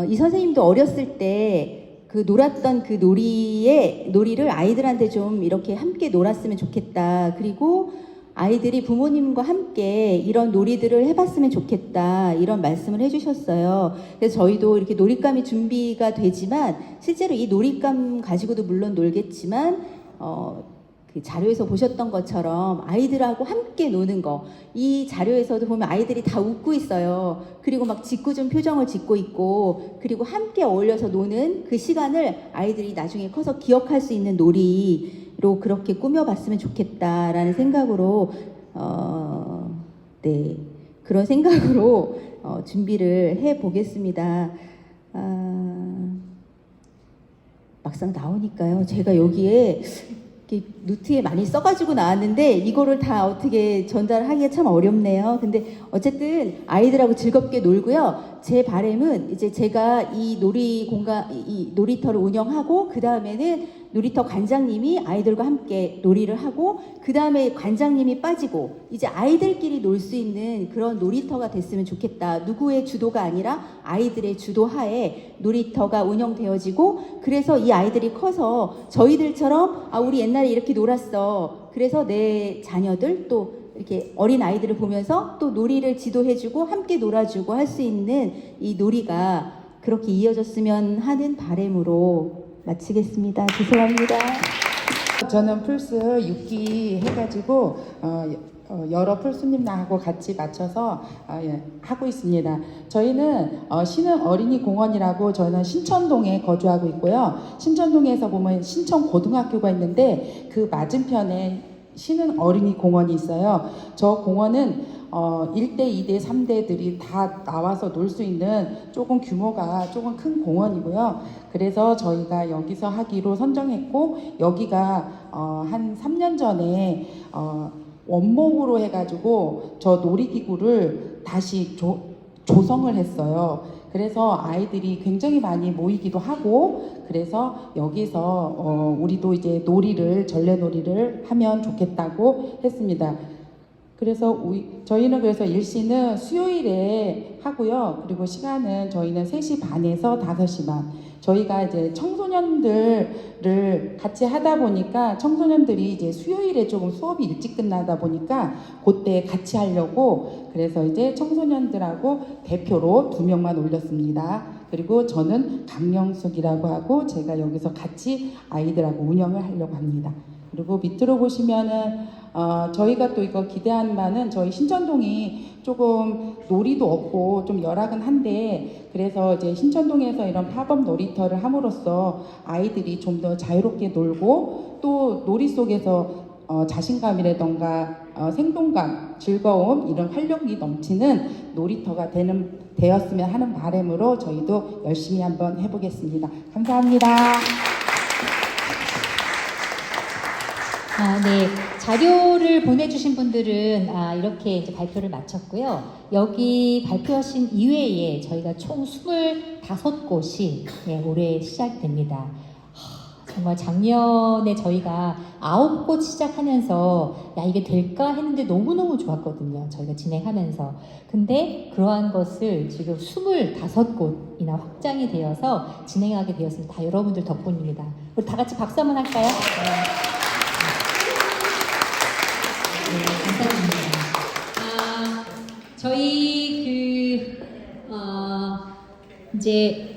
이 선생님도 어렸을 때 그 놀았던 그 놀이를 아이들한테 좀 이렇게 함께 놀았으면 좋겠다. 그리고 아이들이 부모님과 함께 이런 놀이들을 해봤으면 좋겠다. 이런 말씀을 해주셨어요. 그래서 저희도 이렇게 놀잇감이 준비가 되지만 실제로 이 놀잇감 가지고도 물론 놀겠지만 그 자료에서 보셨던 것처럼 아이들하고 함께 노는 거. 이 자료에서도 보면 아이들이 다 웃고 있어요. 그리고 막 짓궂은 표정을 짓고 있고 그리고 함께 어울려서 노는 그 시간을 아이들이 나중에 커서 기억할 수 있는 놀이로 그렇게 꾸며봤으면 좋겠다라는 생각으로 그런 생각으로 준비를 해보겠습니다. 막상 나오니까요. 제가 여기에 노트에 많이 써가지고 나왔는데 이거를 다 어떻게 전달하기가 참 어렵네요. 근데 어쨌든 아이들하고 즐겁게 놀고요. 제 바람은 이제 제가 이 놀이터를 운영하고 그 다음에는 놀이터 관장님이 아이들과 함께 놀이를 하고 그 다음에 관장님이 빠지고 이제 아이들끼리 놀 수 있는 그런 놀이터가 됐으면 좋겠다. 누구의 주도가 아니라 아이들의 주도하에 놀이터가 운영되어지고 그래서 이 아이들이 커서 저희들처럼 아 우리 옛날에 이렇게 놀았어. 그래서 내 자녀들 또 이렇게 어린 아이들을 보면서 또 놀이를 지도해주고 함께 놀아주고 할 수 있는 이 놀이가 그렇게 이어졌으면 하는 바람으로 마치겠습니다. 죄송합니다. 저는 플스 6기 해가지고 여러 플스님하고 같이 맞춰서 하고 있습니다. 저희는 신흥 어린이 공원이라고 저는 신천동에 거주하고 있고요. 신천동에서 보면 신천고등학교가 있는데 그 맞은편에 신흥 어린이 공원이 있어요. 저 공원은 1대, 2대, 3대들이 다 나와서 놀 수 있는 조금 규모가 조금 큰 공원이고요. 그래서 저희가 여기서 하기로 선정했고 여기가 한 3년 전에 원목으로 해가지고 저 놀이기구를 다시 조성을 했어요. 그래서 아이들이 굉장히 많이 모이기도 하고 그래서 여기서 우리도 이제 전래놀이를 하면 좋겠다고 했습니다. 그래서 저희는 그래서 일시는 수요일에 하고요. 그리고 시간은 저희는 3시 반에서 5시 반. 저희가 이제 청소년들을 같이 하다 보니까 청소년들이 이제 수요일에 조금 수업이 일찍 끝나다 보니까 그때 같이 하려고 그래서 이제 청소년들하고 대표로 2명만 올렸습니다. 그리고 저는 강영숙이라고 하고 제가 여기서 같이 아이들하고 운영을 하려고 합니다. 그리고 밑으로 보시면은 저희가 또 이거 기대하는 바는 저희 신천동이 조금 놀이도 없고 좀 열악은 한데 그래서 이제 신천동에서 이런 팝업 놀이터를 함으로써 아이들이 좀 더 자유롭게 놀고 또 놀이 속에서 자신감이라던가 생동감, 즐거움 이런 활력이 넘치는 놀이터가 되었으면 하는 바람으로 저희도 열심히 한번 해보겠습니다. 감사합니다. 네. 자료를 보내주신 분들은 이렇게 이제 발표를 마쳤고요. 여기 발표하신 이외에 저희가 총 25곳이 올해 시작됩니다. 정말 작년에 저희가 9곳 시작하면서 야 이게 될까 했는데 너무너무 좋았거든요. 저희가 진행하면서. 근데 그러한 것을 지금 25곳이나 확장이 되어서 진행하게 되었습니다. 다 여러분들 덕분입니다. 우리 다 같이 박수 한번 할까요? 네, 감사합니다. 저희 이제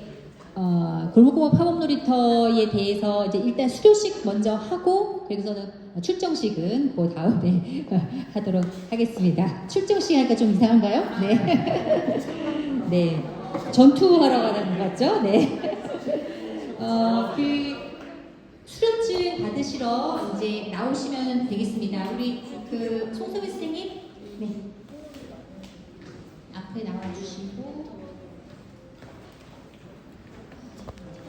골목공원 팝업놀이터에 대해서 이제 일단 수료식 먼저 하고 그래서는 출정식은 그 다음에 하도록 하겠습니다. 출정식 하니까 좀 이상한가요? 네. 네. 전투하러 가는 거죠? 네. 수료증 받으시러 이제 나오시면 되겠습니다. 우리 송소미 선생님, 네. 앞에 나와주시고,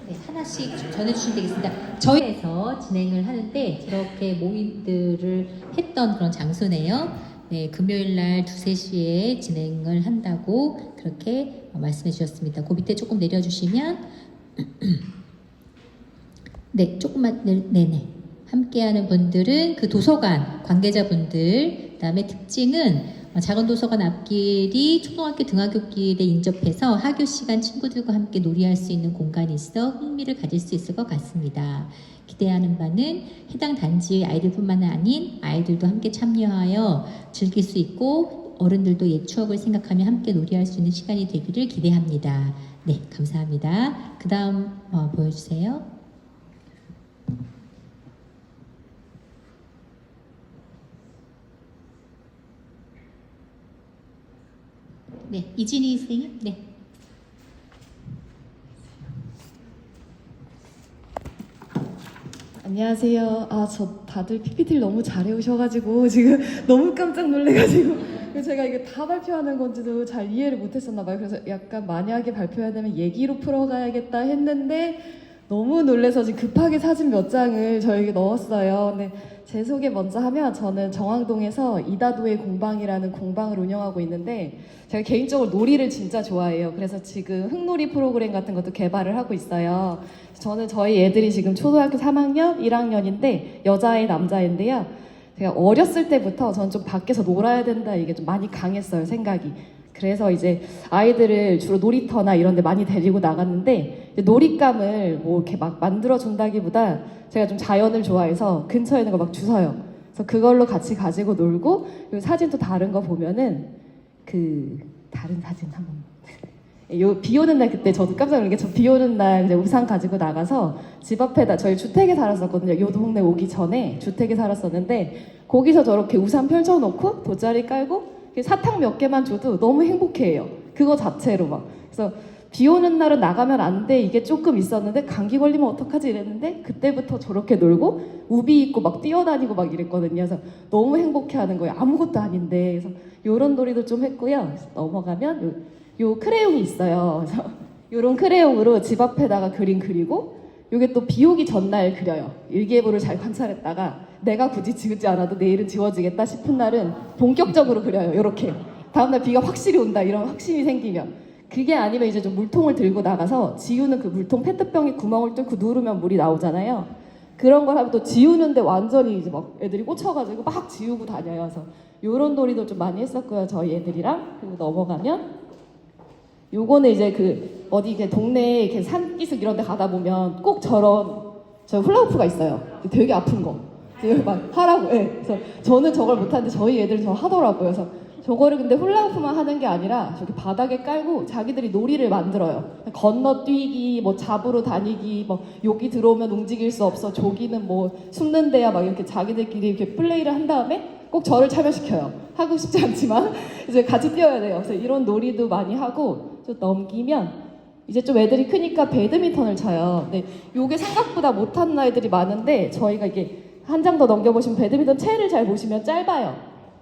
네, 하나씩 좀 전해주시면 되겠습니다. 저희에서 진행을 하는데 이렇게 모임들을 했던 그런 장소네요. 네, 금요일 날 2, 3시에 진행을 한다고 그렇게 말씀해 주셨습니다. 그 밑에 조금 내려주시면. 네, 조금만, 네네. 함께하는 분들은 그 도서관 관계자분들, 그 다음에 특징은 작은 도서관 앞길이 초등학교 등하굣길에 인접해서 하교 시간 친구들과 함께 놀이할 수 있는 공간이 있어 흥미를 가질 수 있을 것 같습니다. 기대하는 바는 해당 단지의 아이들뿐만 아닌 아이들도 함께 참여하여 즐길 수 있고 어른들도 옛 추억을 생각하며 함께 놀이할 수 있는 시간이 되기를 기대합니다. 네, 감사합니다. 그 다음 보여주세요. 네, 이진희 선생님. 네. 안녕하세요. 저 다들 PPT를 너무 잘해 오셔가지고 지금 너무 깜짝 놀래가지고 제가 이게 다 발표하는 건지도 잘 이해를 못했었나 봐요. 그래서 약간 만약에 발표해야 되면 얘기로 풀어가야겠다 했는데 너무 놀라서 지금 급하게 사진 몇 장을 저에게 넣었어요. 근데 제 소개 먼저 하면 저는 정왕동에서 이다도의 공방이라는 공방을 운영하고 있는데 제가 개인적으로 놀이를 진짜 좋아해요. 그래서 지금 흙놀이 프로그램 같은 것도 개발을 하고 있어요. 저는 저희 애들이 지금 초등학교 3학년, 1학년인데 여자애, 남자애인데요. 제가 어렸을 때부터 저는 좀 밖에서 놀아야 된다 이게 좀 많이 강했어요, 생각이. 그래서 이제 아이들을 주로 놀이터나 이런 데 많이 데리고 나갔는데 이제 놀잇감을 뭐 이렇게 막 만들어 준다기보다 제가 좀 자연을 좋아해서 근처에 있는 거 막 주워요. 그래서 그걸로 같이 가지고 놀고 그리고 사진도 다른 거 보면은 그 다른 사진 한번 요 비 오는 날 그때 저도 깜짝 놀란 게 저 비 오는 날 이제 우산 가지고 나가서 집 앞에다 저희 주택에 살았었거든요. 요 동네 오기 전에 주택에 살았었는데 거기서 저렇게 우산 펼쳐놓고 돗자리 깔고 사탕 몇 개만 줘도 너무 행복해해요. 그거 자체로 막. 그래서 비 오는 날은 나가면 안 돼 이게 조금 있었는데 감기 걸리면 어떡하지 이랬는데 그때부터 저렇게 놀고 우비 입고 막 뛰어다니고 막 이랬거든요. 그래서 너무 행복해하는 거예요. 아무것도 아닌데. 그래서 요런 놀이도 좀 했고요. 그래서 넘어가면 요 크레용이 있어요. 그래서 요런 크레용으로 집 앞에다가 그림 그리고 요게 또 비 오기 전날 그려요. 일기예보를 잘 관찰했다가 내가 굳이 지우지 않아도 내일은 지워지겠다 싶은 날은 본격적으로 그려요. 요렇게 다음날 비가 확실히 온다 이런 확신이 생기면 그게 아니면 이제 좀 물통을 들고 나가서 지우는 그 물통 페트병에 구멍을 뚫고 누르면 물이 나오잖아요. 그런 걸 하면 또 지우는데 완전히 이제 막 애들이 꽂혀가지고 막 지우고 다녀요. 그래서 요런 놀이도 좀 많이 했었고요. 저희 애들이랑. 그리고 넘어가면 요거는 이제 그 어디 이렇게 동네에 이렇게 산기슭 이런 데 가다 보면 꼭 저 훌라후프가 있어요. 되게 아픈 거. 막 하라고. 예. 그래서 저는 저걸 못하는데 저희 애들은 저거 하더라고요. 그래서 저거를 근데 훌라후프만 하는 게 아니라 저기 바닥에 깔고 자기들이 놀이를 만들어요. 건너뛰기, 뭐 잡으러 다니기, 뭐 여기 들어오면 움직일 수 없어. 저기는 뭐 숨는 데야 막 이렇게 자기들끼리 이렇게 플레이를 한 다음에 꼭 저를 참여시켜요. 하고 싶지 않지만 이제 같이 뛰어야 돼요. 그래서 이런 놀이도 많이 하고 좀 넘기면 이제 좀 애들이 크니까 배드민턴을 쳐요. 근데 요게 생각보다 못하는 아이들이 많은데 저희가 이게 한 장 더 넘겨보시면 배드민턴 채를 잘 보시면 짧아요.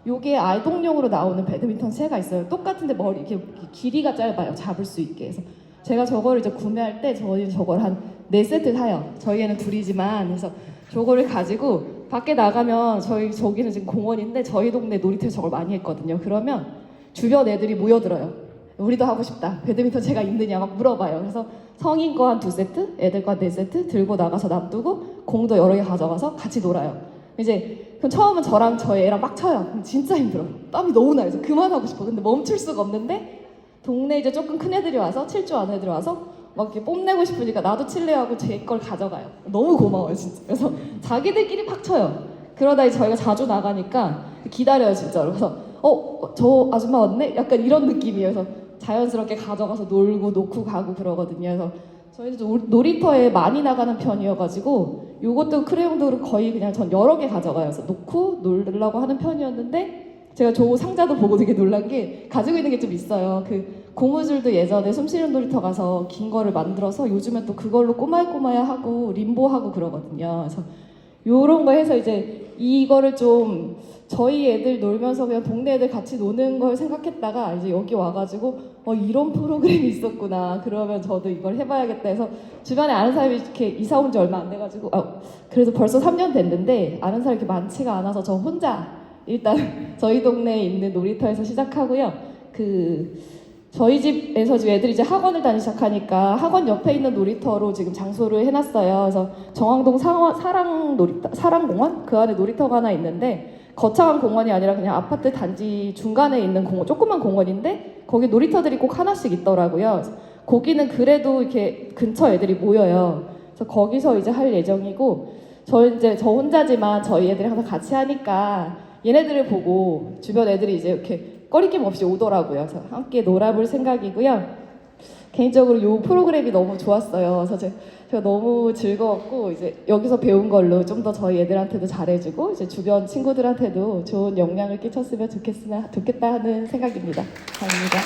요게 아동용으로 나오는 배드민턴 채가 있어요. 똑같은데 머리 이렇게 길이가 짧아요. 잡을 수 있게. 그래서 제가 저거를 이제 구매할 때 저희는 저걸 한 4세트 사요. 저희는 둘이지만. 그래서 저거를 가지고 밖에 나가면 저기는 지금 공원인데 저희 동네 놀이터에서 저걸 많이 했거든요. 그러면 주변 애들이 모여들어요. 우리도 하고 싶다. 배드민턴 채가 있느냐 막 물어봐요. 그래서 성인 거 한 2세트, 애들 거 한 4세트 들고 나가서 놔두고 공도 여러 개 가져가서 같이 놀아요. 이제 그럼 처음은 저랑 저희 애랑 막 쳐요. 그럼 진짜 힘들어. 땀이 너무 나요. 그래서 그만하고 싶어. 근데 멈출 수가 없는데 동네 이제 조금 큰 애들이 와서 7조 아는 애들이 와서 막 이렇게 뽐내고 싶으니까 나도 칠래 하고 제 걸 가져가요. 너무 고마워요 진짜. 그래서 자기들끼리 팍 쳐요. 그러다 이제 저희가 자주 나가니까 기다려요 진짜로. 그래서 저 아줌마 왔네? 약간 이런 느낌이에요. 그래서 자연스럽게 가져가서 놀고 놓고 가고 그러거든요. 그래서 저희도 놀이터에 많이 나가는 편이어가지고 요것도 크레용도 거의 그냥 전 여러 개 가져가요. 그래서 놓고 놀려고 하는 편이었는데 제가 저 상자도 보고 되게 놀란 게 가지고 있는 게 좀 있어요. 그 고무줄도 예전에 숨쉬는 놀이터 가서 긴 거를 만들어서 요즘엔 또 그걸로 꼬마야 하고 림보하고 그러거든요. 그래서 요런 거 해서 이제 이거를 좀 저희 애들 놀면서 그냥 동네 애들 같이 노는 걸 생각했다가 이제 여기 와가지고 이런 프로그램이 있었구나. 그러면 저도 이걸 해봐야겠다 해서 주변에 아는 사람이 이렇게 이사 온 지 얼마 안 돼가지고 그래도 벌써 3년 됐는데 아는 사람이 이렇게 많지가 않아서 저 혼자 일단 저희 동네에 있는 놀이터에서 시작하고요. 저희 집에서 지금 애들이 이제 학원을 다니기 시작하니까 학원 옆에 있는 놀이터로 지금 장소를 해놨어요. 그래서 정왕동 사랑공원? 그 안에 놀이터가 하나 있는데 거창한 공원이 아니라 그냥 아파트 단지 중간에 있는 공원, 조그만 공원인데 거기 놀이터들이 꼭 하나씩 있더라고요. 그래서 거기는 그래도 이렇게 근처 애들이 모여요. 그래서 거기서 이제 할 예정이고 저 혼자지만 저희 애들이 항상 같이 하니까 얘네들을 보고 주변 애들이 이제 이렇게 꺼리낌 없이 오더라고요. 그래서 함께 놀아볼 생각이고요. 개인적으로 이 프로그램이 너무 좋았어요. 그래서 제가 너무 즐거웠고 이제 여기서 배운 걸로 좀 더 저희 애들한테도 잘해주고 이제 주변 친구들한테도 좋은 영향을 끼쳤으면 좋겠다 하는 생각입니다. 감사합니다.